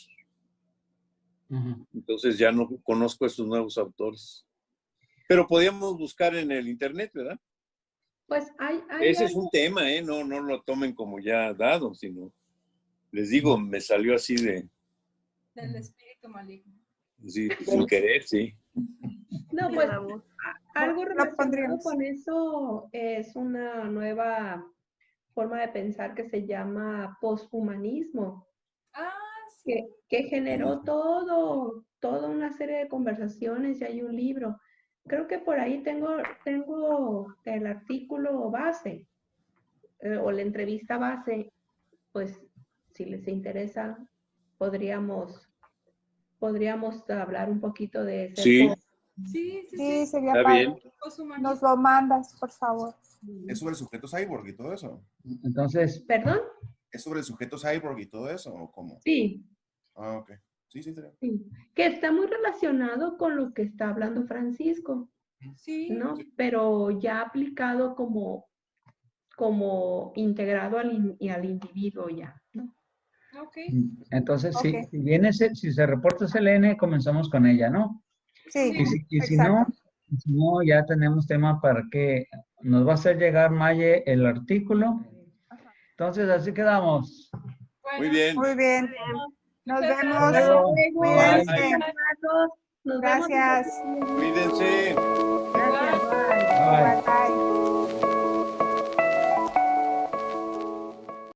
Speaker 3: Entonces ya no conozco a estos nuevos autores. Pero podíamos buscar en el internet, ¿verdad?
Speaker 5: Pues hay
Speaker 3: Ese es
Speaker 5: algo-
Speaker 3: un tema, no lo tomen como ya dado, sino, les digo, me salió así
Speaker 6: Del espíritu maligno.
Speaker 3: sí, sin querer, sí.
Speaker 5: No, pues algo
Speaker 1: Lo
Speaker 5: relacionado
Speaker 1: pondríamos.
Speaker 5: con eso es una nueva forma de pensar que se llama poshumanismo,
Speaker 6: Ah, sí.
Speaker 5: que generó toda una serie de conversaciones y hay un libro. Creo que por ahí tengo el artículo base o la entrevista base, pues si les interesa podríamos hablar un poquito de ese
Speaker 3: Sí.
Speaker 5: tema.
Speaker 1: Sí, sería
Speaker 3: Está
Speaker 1: padre.
Speaker 3: bien.
Speaker 1: Nos lo mandas, por favor.
Speaker 4: Es sobre el sujeto cyborg y todo eso.
Speaker 8: Entonces,
Speaker 5: ¿Perdón?
Speaker 4: ¿Es sobre el sujeto cyborg y todo eso o cómo?
Speaker 5: Sí.
Speaker 4: Ah, ok. Sí, está bien.
Speaker 5: Sí, que está muy relacionado con lo que está hablando Francisco, ¿no? Pero ya aplicado como integrado al individuo ya, ¿no?
Speaker 8: entonces
Speaker 1: Ok.
Speaker 8: si se reporta Selene, comenzamos con ella, ¿no?
Speaker 1: Sí,
Speaker 8: Y si no, ya tenemos tema para que nos va a hacer llegar Maye el artículo. Entonces, así quedamos.
Speaker 3: Muy bien.
Speaker 1: Muy bien. Nos
Speaker 6: Muchas
Speaker 1: vemos.
Speaker 8: gracias.
Speaker 1: Cuídense.
Speaker 8: Bye.
Speaker 5: Nos vemos.
Speaker 1: Gracias.
Speaker 3: Cuídense.
Speaker 5: Gracias. Bye.
Speaker 8: Bye.